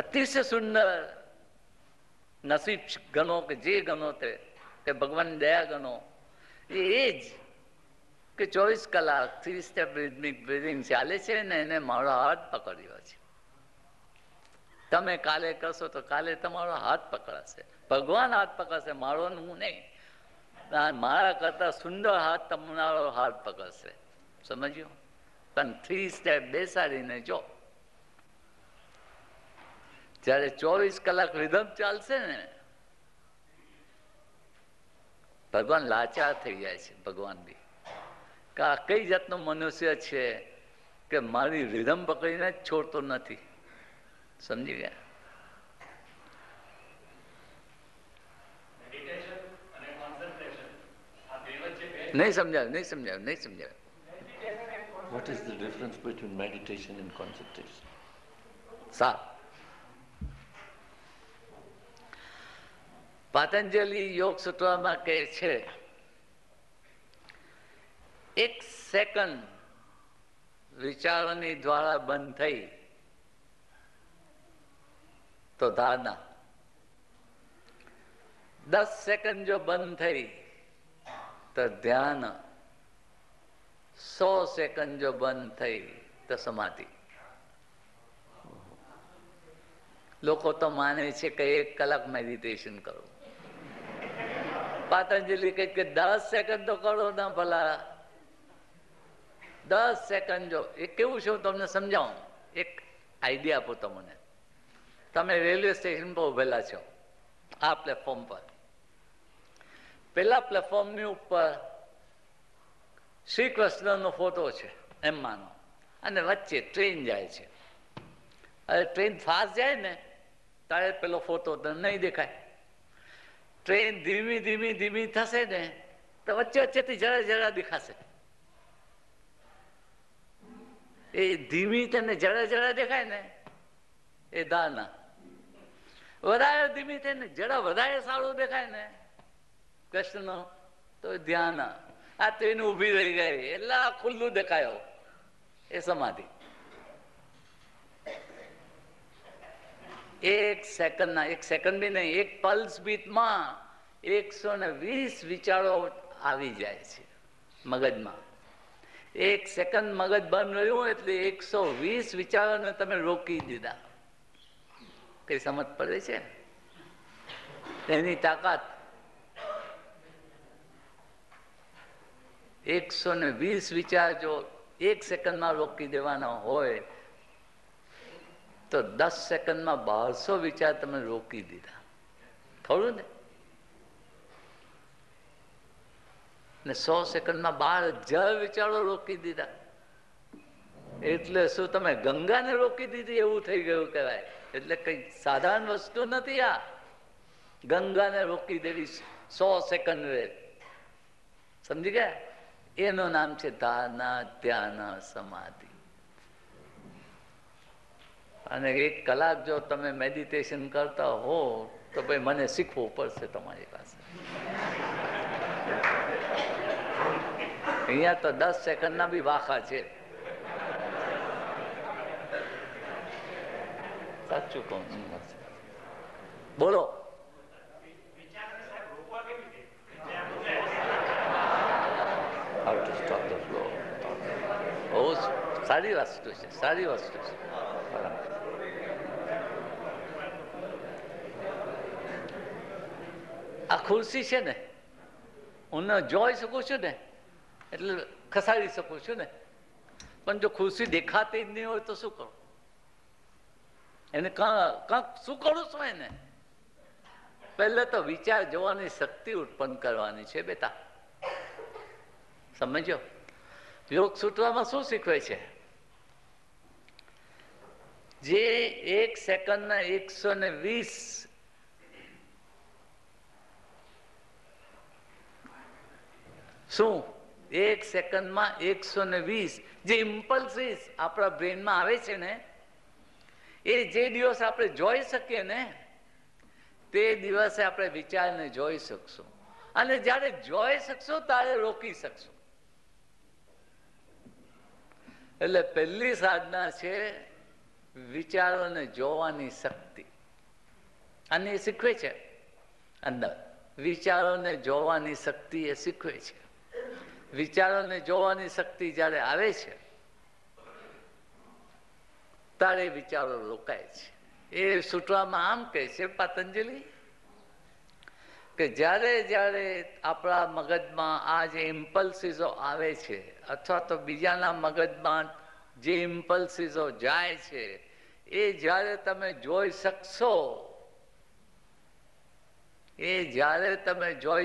અતિશય સુંદર નસીબ ગણો કે જે ગણો તે કે ભગવાન દયા ગણો એ જ કે 24 કલાક 3 સ્ટેપ રિધમિક બ્રીથિંગ ચાલે છે ને એને મારો હાથ પકડ્યો છે. તમે કાલે કરશો તો કાલે તમારો હાથ પકડાશે. ભગવાન હાથ પકડશે, મારો હું નહીં. મારા કરતા સુંદર હાથ તમારો હાથ પકડશે. સમજ્યું? પણ 3 સ્ટેપ બેસાડીને જો જયારે 24 કલાક રિધમ ચાલશે ને ભગવાન લાચાર થઈ જાય છે. ભગવાન બી કે આ કઈ જાતનું મનુષ્ય છે કે મારી રિધમ પકડીને જ છોડતો નથી. સમજી ગયા? નહીં સમજાવ્યું. What is the difference between meditation and concentration? Patanjali યોગ સૂત્રમાં કહે છે 1 સેકન્ડ વિચારોની દ્વારા બંધ થઈ તો ધારણા, 10 સેકન્ડ જો બંધ થઈ તો ધ્યાન, 100 સેકન્ડ જો બંધ થઈ તો સમાધિ. લોકો તો માને છે કે 1 કલાક મેડિટેશન કરો. પતંજલિ કહે કે 10 સેકન્ડ તો કરો ના ભલા. 10 સેકન્ડ જો એ કેવું છે હું તમને સમજાવું. એક આઈડિયા આપો તમને. તમે રેલવે સ્ટેશન પર ઉભેલા છો, આ પ્લેટફોર્મ પર. પેલા પ્લેટફોર્મની ઉપર શ્રી કૃષ્ણનો ફોટો છે એમ માનો, અને વચ્ચે ટ્રેન જાય છે. હવે ટ્રેન ફાસ્ટ જાય ને ત્યારે પેલો ફોટો નહીં દેખાય. ટ્રેન ધીમી ધીમી ધીમી થશે ને તો વચ્ચે વચ્ચેથી જરા જરા દેખાશે. એ ધીમી થઈને જરા જરા દેખાય ને એ ધારણા. વધારે ધીમી થઈને જરા વધારે સારું દેખાય ને કૃષ્ણ તો ધ્યાન. આ ટ્રેન ઊભી રહી ગઈ એટલે ખુલ્લું દેખાયો એ સમાધિ. 1 સેકન્ડના, 1 સેકન્ડ બી નહીં, 1 પલ્સ બીટમાં 120 વિચારો આવી જાય છે મગજમાં. 1 સેકન્ડ મગજ બંધ રહ્યું એટલે 120 વિચારોને તમે રોકી દીધા. કઈ સમજ પડે છે એની તાકાત? 120 વિચાર જો 1 સેકન્ડમાં રોકી દેવાના હોય તો 10 સેકન્ડમાં 1200 વિચાર તમે રોકી દીધા. ખરું ને 100 સેકન્ડમાં 12,000 વિચારો રોકી દીધા. એટલે શું તમે ગંગાને રોકી દીધી એવું થઈ ગયું કહેવાય. એટલે કઈ સાધારણ વસ્તુ નથી આ. ગંગાને રોકી દેવી 100 સેકન્ડ રે. સમજી ગયા? એનું નામ છે ધારણા, ધ્યાન, સમાધિ. અને 1 કલાક જો તમે મેડિટેશન કરતા હો તો ભાઈ મને શીખવું પડશે તમારી પાસે. અહીંયા તો 10 સેકન્ડના બી વાખા છે. સાચું કહું છું. બોલો. How to stop the flow. બહુ સારી વસ્તુ છે, સારી વસ્તુ છે. આ ખુરશી છે ને હું જોઈ શકું છું ને એટલે ખસાડી શકું છું ને, પણ જો ખુરશી દેખાતી જ નહીં હોય તો શું કરું? એને કાંક શું કરું છું? એને પહેલે તો વિચાર જોવાની શક્તિ ઉત્પન્ન કરવાની છે બેટા. સમજો યોગ સૂત્રમાં શું શીખવે છે? જે 1 સેકન્ડના 120 શું 1 સેકન્ડમાં 120 જે ઇમ્પલ્સિસ આપણા બ્રેનમાં આવે છે ને એ જે દિવસ આપણે જોઈ શકીએ ને તે દિવસે આપણે વિચારને જોઈ શકશું. અને જ્યારે જોઈ શકશું ત્યારે રોકી શકશું. એટલે પહેલી સાધના છે વિચારોને જોવાની શક્તિ. અને એ શીખવે છે અંદર. વિચારોને જોવાની શક્તિ એ શીખવે છે. વિચારોને જોવાની શક્તિ જ્યારે આવે છે ત્યારે વિચારો રોકાય છે. એ સૂત્રમાં આમ કહે છે પતંજલિ કે જ્યારે જ્યારે આપણા મગજમાં આ જે ઇમ્પલ્સિસો આવે છે અથવા તો બીજાના મગજમાં જે ઇમ્પલ્સિસો જાય છે એ જ્યારે તમે જોઈ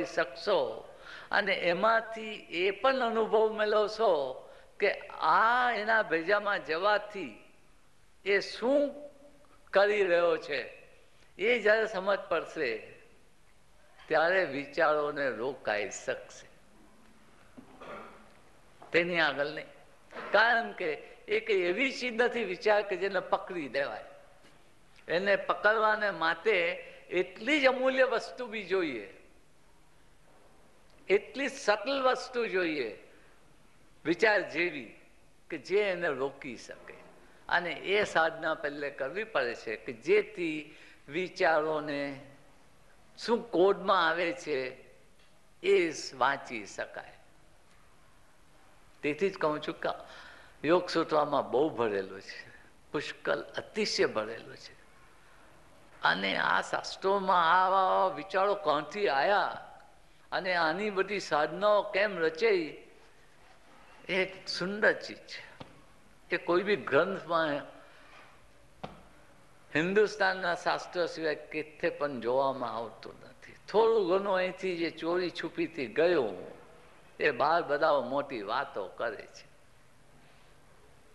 શકશો, અને એમાંથી એ પણ અનુભવ મેળવશો કે આ એના ભેજામાં જવાથી એ શું કરી રહ્યો છે, એ જ્યારે સમજ પડશે ત્યારે વિચારોને રોકાઈ શકશે. તેની આગળ નહીં. કારણ કે એ કઈ એવી ચીજ નથી વિચાર કે જેને પકડી દેવાય. એને પકડવાને માટે એટલી જ અમૂલ્ય વસ્તુ બી જોઈએ, એટલી સટલ વસ્તુ જોઈએ વિચાર જેવી કે જે એને રોકી શકે. અને એ સાધના પહેલે કરવી પડે છે કે જેથી વિચારોને શું કોડમાં આવે છે એ વાંચી શકાય. તેથી જ કહું છું કે યોગ સૂત્રમાં બહુ ભરેલું છે, પુષ્કળ અતિશય ભરેલું છે. અને આ શાસ્ત્રોમાં આવા વિચારો ક્યાંથી આવ્યા અને આની બધી સાધનાઓ કેમ રચાઈ, એ એક સુંદર ચીજ છે કે કોઈ બી ગ્રંથમાં હિન્દુસ્તાનના શાસ્ત્રો સિવાય કેથે પણ જોવામાં આવતું નથી. થોડું ઘણું અહીંથી જે ચોરી છુપીથી ગયું એ બહાર બધા મોટી વાતો કરે છે,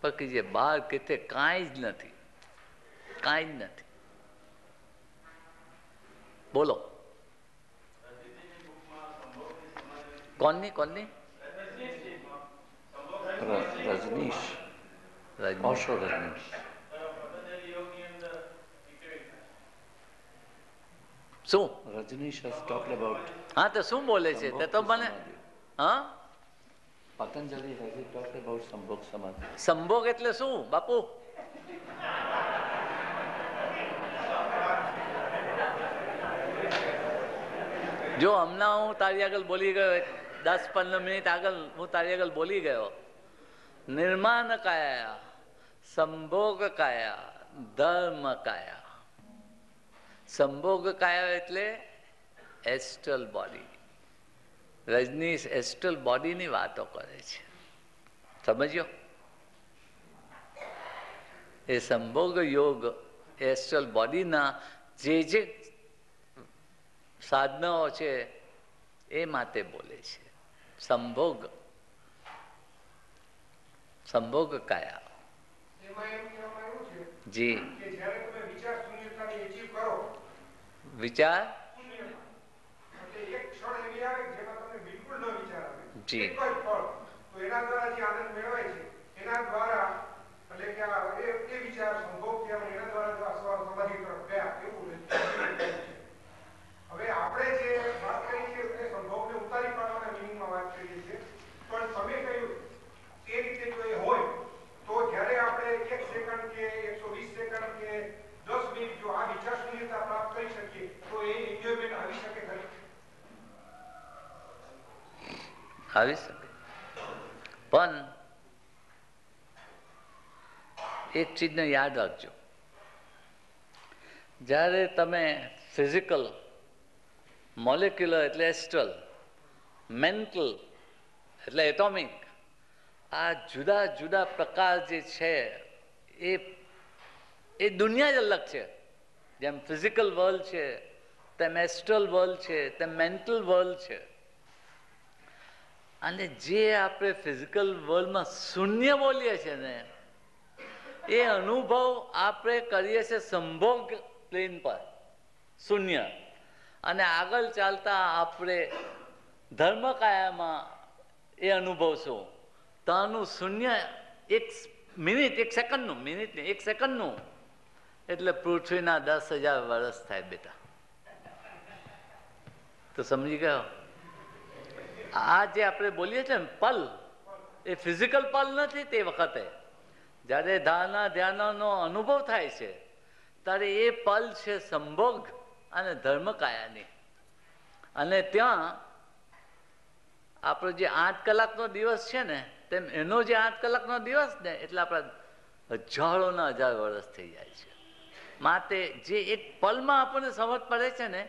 બાકી જે બહાર કેથે કાંઈ જ નથી, કાંઈ જ નથી. બોલો કોની કોની? Rajneesh. Osho Rajneesh. શું? Rajneesh has talked about. હા તો શું બોલે છે તે તો મને હા Patanjali has he talked about Sambhog Samadhi. સંભોગ એટલે શું બાપુ? જો હમણાં હું તારી આગળ બોલી ગયો 10-15 મિનિટ આગળ હું તારી આગળ બોલી ગયો, નિર્માણ કાયા, સંભોગ કાયા, ધર્મ કાયા. સંભોગ કાયા એટલે એસ્ટ્રલ બોડી. રજનીશ એસ્ટ્રલ બોડીની વાતો કરે છે, સમજ્યો? એ સંભોગ યોગ એસ્ટ્રલ બોડીના જે સાધનાઓ છે એ માટે બોલે છે. સંભોગ, સંભોગ કાયા. જી વિચાર જી હવે આપણે જે વાત કરી છે એ સંભોગને ઉતારી પાડવાના મિનિંગમાં વાત કરીએ છીએ, પણ તમે કહ્યું એ રીતે જો એ હોય તો જ્યારે આપણે 1 સેકન્ડ કે 120 સેકન્ડ કે 10 મિનિટ જો આ વિચાર શૂન્યતા પ્રાપ્ત કરી શકીએ તો એ એન્જોયમેન્ટ આવી શકે ખરી? આવી શકે, પણ એક ચીજને યાદ રાખજો. જ્યારે તમે ફિઝિકલ, મોલેક્યુલર એટલે એસ્ટ્રલ, મેન્ટલ એટલે એટોમિક, આ જુદા જુદા પ્રકાર જે છે એ દુનિયા જ અલગ છે. જેમ ફિઝિકલ વર્લ્ડ છે તેમ એસ્ટ્રલ વર્લ્ડ છે તેમ મેન્ટલ વર્લ્ડ છે. અને જે આપણે ફિઝિકલ વર્લ્ડમાં શૂન્ય બોલીએ છીએ ને એ અનુભવ આપણે કરીએ છીએ સંભોગ પ્લેન પર, શૂન્ય. અને આગળ ચાલતા આપણે ધર્મકાયામાં એ અનુભવશું તાનું શૂન્ય 1 મિનિટ 1 સેકન્ડનું, મિનિટ ને 1 સેકન્ડનું એટલે પૃથ્વીના 10,000 વર્ષ થાય બેટા. તો સમજી ગયો? આ જે આપણે બોલીએ છીએ ને પલ, એ ફિઝિકલ પલ નથી. તે વખતે જ્યારે ધારણા ધ્યાનનો અનુભવ થાય છે ત્યારે એ પલ છે સંભોગ અને ધર્મકાયાની. અને ત્યાં આપણો જે 8 કલાકનો દિવસ છે ને તેમ એનો જે 8 કલાકનો દિવસ ને એટલે આપણા હજારોના હજાર વર્ષ થઈ જાય છે. માટે જે એક પલમાં આપણને સમજ પડે છે ને,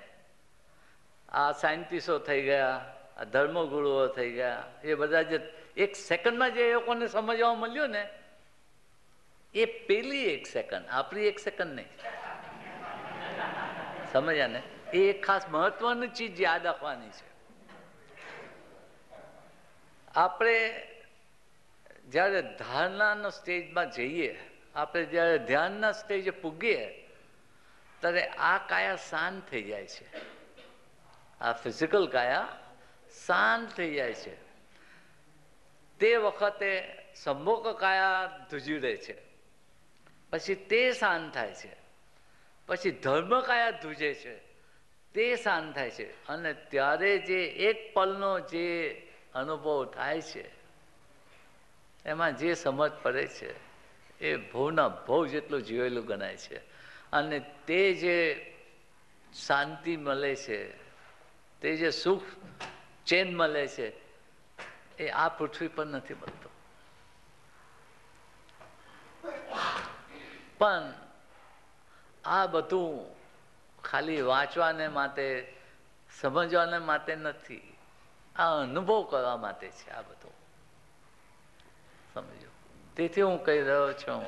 આ સાયન્ટિસ્ટો થઈ ગયા, આ ધર્મગુરુઓ થઈ ગયા, એ બધા જે 1 સેકન્ડમાં જે એ લોકોને સમજવા મળ્યું ને એ પેલી 1 સેકન્ડ, આપણી 1 સેકન્ડ નહીં. સમજ્યા ને? એ એક ખાસ મહત્વની ચીજ યાદ રાખવાની છે. આપણે જ્યારે ધારણાના સ્ટેજમાં જઈએ, આપણે જ્યારે ધ્યાનના સ્ટેજે પૂગીએ ત્યારે આ કાયા શાંત થઈ જાય છે. આ ફિઝિકલ કાયા શાંત થઈ જાય છે. તે વખતે સંભોગ કાયા ધ્રુજી રહે છે, પછી તે શાંત થાય છે, પછી ધર્મ કાયા ધ્રુજે છે, તે શાંત થાય છે, અને ત્યારે જે એક પલનો જે અનુભવ થાય છે એમાં જે સમજ પડે છે એ ભવના ભવ જેટલું જીવેલું ગણાય છે. અને તે જે શાંતિ મળે છે, તે જે સુખ ચેન મળે છે, એ આ પૃથ્વી પર નથી મળતો. પણ આ બધું ખાલી વાંચવાને માટે, સમજવાને માટે નથી, આ અનુભવ કરવા માટે છે આ બધું. સમજો. તેથી હું કહી રહ્યો છું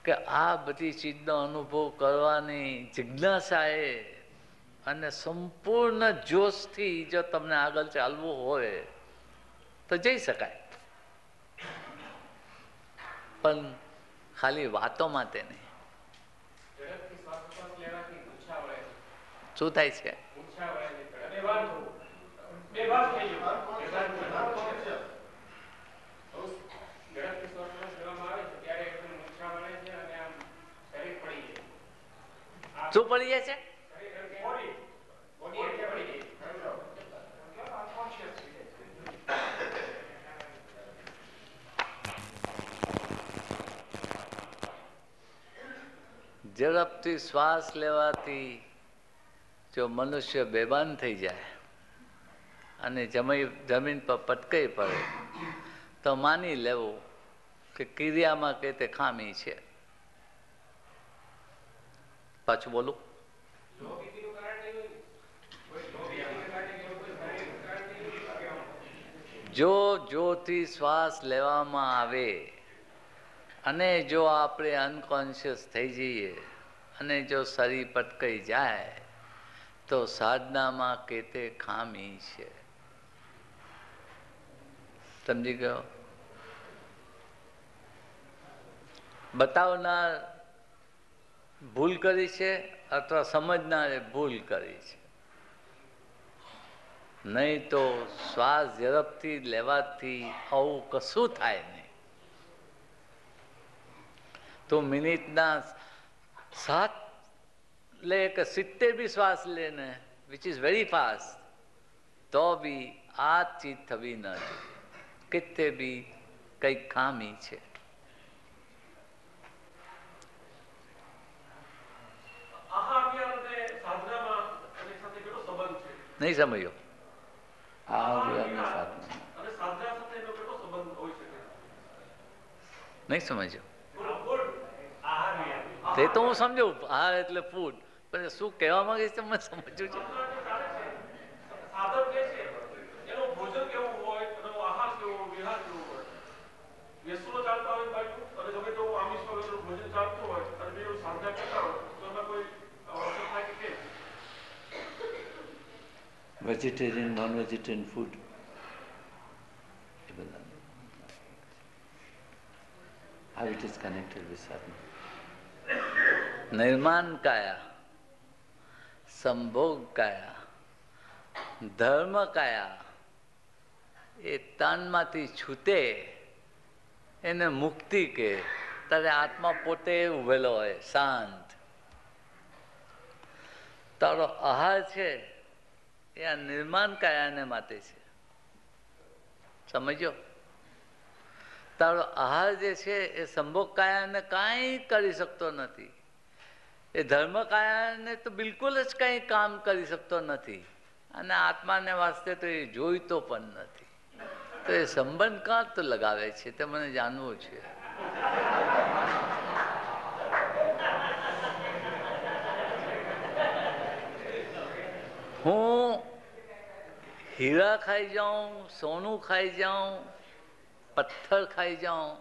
કે આ બધી ચીજનો અનુભવ કરવાની જિજ્ઞાસાએ અને સંપૂર્ણ જોશથી જો તમને આગળ ચાલવું હોય તો જઈ શકાય, પણ ખાલી વાતો માટે નહીં. શું થાય છે? શું પડી જાય છે? ઝડપથી શ્વાસ લેવાથી જો મનુષ્ય બેભાન થઈ જાય અને જમીન પર પટકાઈ પડે તો માની લેવું કે ક્રિયામાં કે તે ખામી છે. પાછું બોલું? જો જોથી શ્વાસ લેવામાં આવે અને જો આપણે અનકોન્શિયસ થઈ જઈએ અને જો શરીર પટકાઈ જાય તો સાધનામાં કે તે ખામી છે. સમજી ગયો? બતાવનાર ભૂલ કરી છે અથવા સમજનારે ભૂલ કરી છે. નહીં તો શ્વાસ ઝડપથી લેવાથી આવું કશું થાય નહીં. તો મિનિટના 7 લે કે 70 બી શ્વાસ લેને, વિચ ઇઝ વેરી ફાસ્ટ, તો બી આ ચીજ થવી ન જોઈએ. કિતે બી કંઈક ખામી છે. નહીં સમજો? નહીં સમજો? તે તો હું સમજુ, આહાર એટલે ફૂડ, પણ શું કહેવા માંગે છે મને સમજવું છે. વેજીટેરિયન, નોન વેજીટેરિયન ફૂડ એ બધા how it is connected with sadhana. નિર્માણ કાયા, સંભોગ કાયા, ધર્મ કાયા એ તનમાંથી છૂટે એને મુક્તિ કે. તારે આત્મા પોતે ઉભેલો હોય શાંત. તારો આહાર છે એ આ નિર્માણ કાયાને માટે છે. સમજો? તારો આહાર જે છે એ સંભોગ કાયાને કાંઈ કરી શકતો નથી. એ ધર્મ કાયાને તો બિલકુલ જ કંઈ કામ કરી શકતો નથી, અને આત્માને વાસ્તે તો એ જોઈતો પણ નથી. તો એ સંબંધ કાં તો લગાવે છે તે મને જાણવું છે. હું હીરા ખાઈ જાઉં, સોનું ખાઈ જાઉં, પથ્થર ખાઈ જાઉં,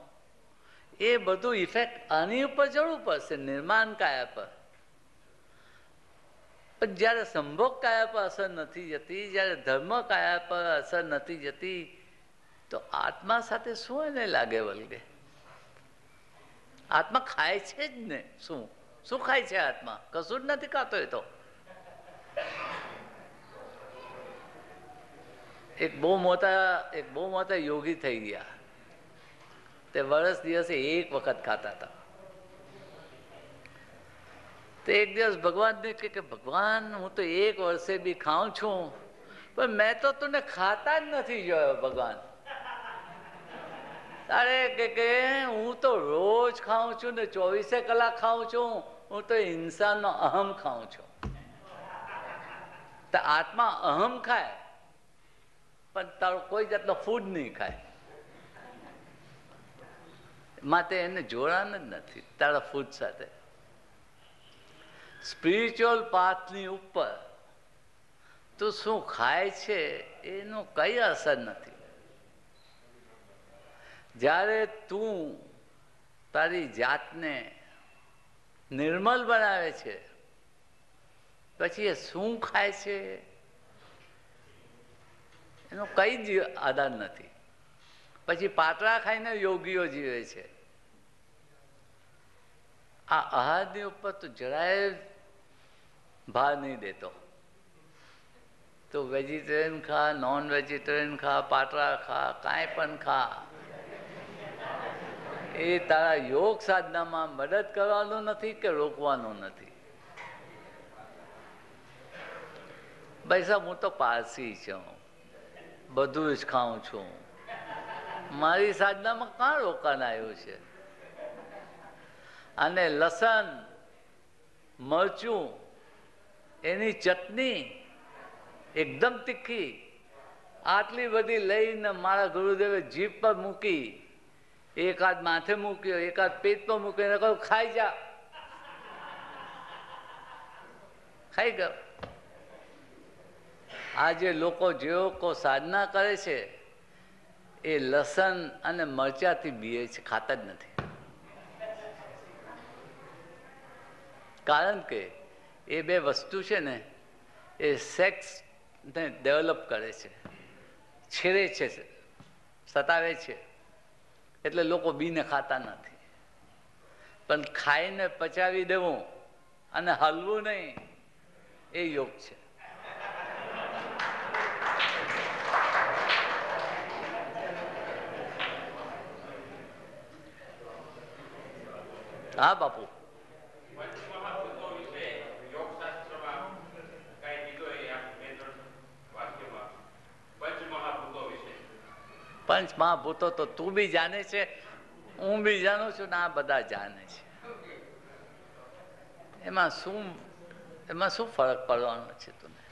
એ બધું ઇફેક્ટ આની ઉપર જવું પડશે, નિર્માણ કાયા પર. પણ જ્યારે સંભોગ કાયા પર અસર નથી જતી, જ્યારે ધર્મ કાયા પર અસર નથી જતી, તો આત્મા સાથે શું એને લાગે વળગે? આત્મા ખાય છે જ ને. શું શું ખાય છે આત્મા? કશું જ નથી ખાતો. એ તો એક બહુ મોટા યોગી થઈ ગયા. તે વર્ષ દિવસે એક વખત ખાતા હતા. તો એક દિવસ ભગવાનને કે ભગવાન, હું તો એક વર્ષે બી ખાઉં છું, પણ મેં તો તને ખાતા જ નથી જોયો ભગવાન. તારે કે હું તો રોજ ખાઉં છું ને 24 કલાક ખાઉં છું. હું તો ઇન્સાનનો અહમ ખાઉં છું. તો આત્મા અહમ ખાય, પણ તારો કોઈ જાતનો ફૂડ નહીં ખાય. માટે એને જોડાણ જ નથી તારા ફૂડ સાથે. સ્પિરિચ્યુઅલ પાથની ઉપર તું શું ખાય છે એનો કઈ અસર નથી. જ્યારે તું તારી જાતને નિર્મલ બનાવે છે, પછી એ શું ખાય છે એનો કઈ જ આધાર નથી. પછી પાતળા ખાઈને યોગીઓ જીવે છે. આ આહારની ઉપર તો જરાય ભાર નહીં દેતો. તો વેજીટેરિયન ખા, નોન વેજીટેરિયન ખા, પાતળા ખા, કાંઈ પણ ખા, એ તારા યોગ સાધનામાં મદદ કરવાનું નથી કે રોકવાનું નથી. ભાઈ સાહેબ, હું તો પારસી છું, બધું જ ખાઉં છું, મારી સાધનામાં કાં રોકાણ આવ્યું છે? અને લસણ, મરચું, એની ચટણી એકદમ તીખી, આટલી બધી લઈને મારા ગુરુદેવે જીભ પર મૂકી, એકાદ માથે મૂક્યો, એકાદ પેટ પર મૂક્યો, એને કહ્યું ખાઈ જા. ખાઈ ગયો. આજે લોકો જેઓ સાધના કરે છે એ લસણ અને મરચાથી બીએ છે, ખાતા જ નથી. કારણ કે એ બે વસ્તુ છે ને એ સેક્સને ડેવલપ કરે છે, છેડે છે, સતાવે છે. એટલે લોકો બીને ખાતા નથી. પણ ખાઈને પચાવી દેવું અને હલવું નહીં, એ યોગ છે. હા બાપુ, પંચ મહાભૂતો તો તું બી જાણે છે, હું બી જાણું છું ને આ બધા જાણે છે. એમાં શું ફરક પડવાનો છે તને?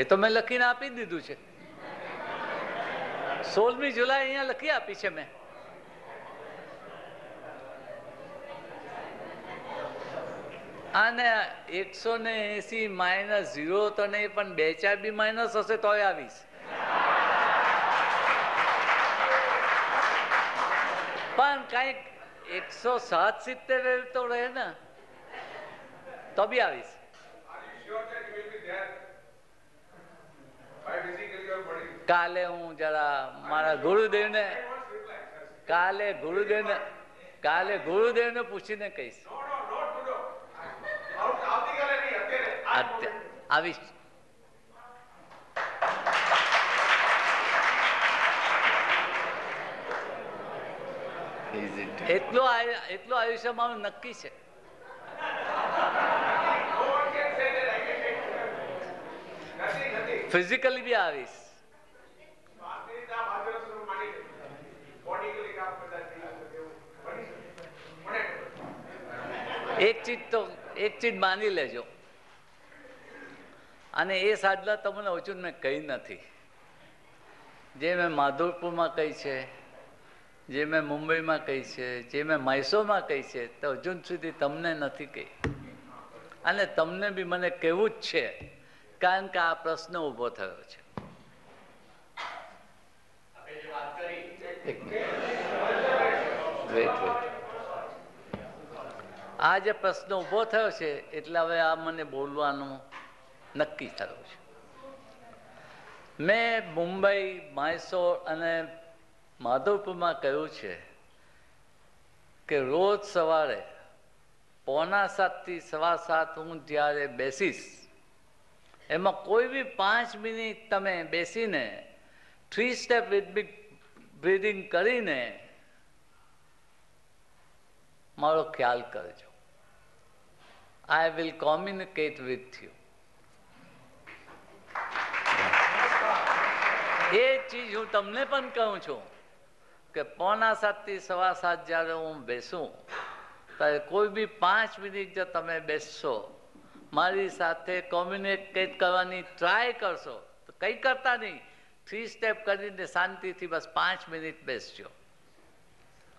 એ તો મેં લખીને આપી દીધું છે. 16મી જુલાઈ અહીંયા લખી આપી છે મેં. અને 180 માઇનસ 0 તો નહીં, પણ 2-4 બી માઇનસ હશે તોય આવીશ. પણ કઈક 170 તો રહે ને તો બી આવીશ. કાલે હું જરા મારા ગુરુદેવને પૂછીને કહીશ. આવીશ. એટલું આયુષ્ય મારું નક્કી છે. ફિઝિકલી બી આવીશ. એક ચીજ માની લેજો, અને એ સાધના તમને ઓછું મેં કહી નથી, જે મેં માધુરપુરમાં કહી છે, જે મેં મુંબઈમાં કહી છે, જે મેં મૈસૂરમાં કહી છે, તો હજુ સુધી તમને નથી કહી. અને તમને બી મને કહેવું જ છે, કારણ કે આ પ્રશ્ન ઊભો થયો છે. આ જે પ્રશ્ન ઊભો થયો છે એટલે હવે આ મને બોલવાનું નક્કી થયું છે. મેં મુંબઈ, મૈસૂર અને માધવપુરમાં કહ્યું છે કે રોજ સવારે 6:45 થી 7:15 હું જ્યારે બેસીશ, એમાં કોઈ બી 5 મિનિટ તમે બેસીને 3 સ્ટેપ બ્રીધિંગ કરીને મારો ખ્યાલ કરજો. I will communicate with you. એ ચીજ હું તમને પણ કહું છું કે 6:45 થી 7:15 જ્યારે હું બેસું ત્યારે કોઈ બી 5 મિનિટ જો તમે બેસશો, મારી સાથે કોમ્યુનિકેટ કરવાની ટ્રાય કરશો, તો કંઈ કરતા નહીં, 3 સ્ટેપ કરીને શાંતિથી બસ 5 minute બેસજો.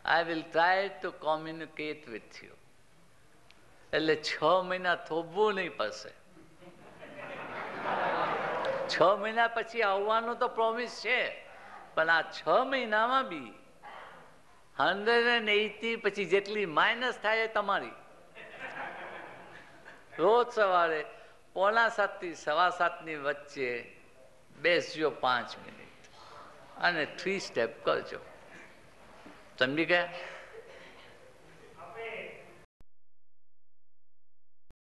I will try to communicate with you. એટલે 6 મહિના થોભવું નહીં પડશે. 6 મહિના પછી આવવાનું તો પ્રોમિસ છે, પણ આ 6 મહિનામાં બી 180 પછી જેટલી માઇનસ થાય એ તમારી. રોજ સવારે 6:45 થી 7:15 વચ્ચે બેસજો 5 મિનિટ અને 3 સ્ટેપ કરજો. સમજી ગયા?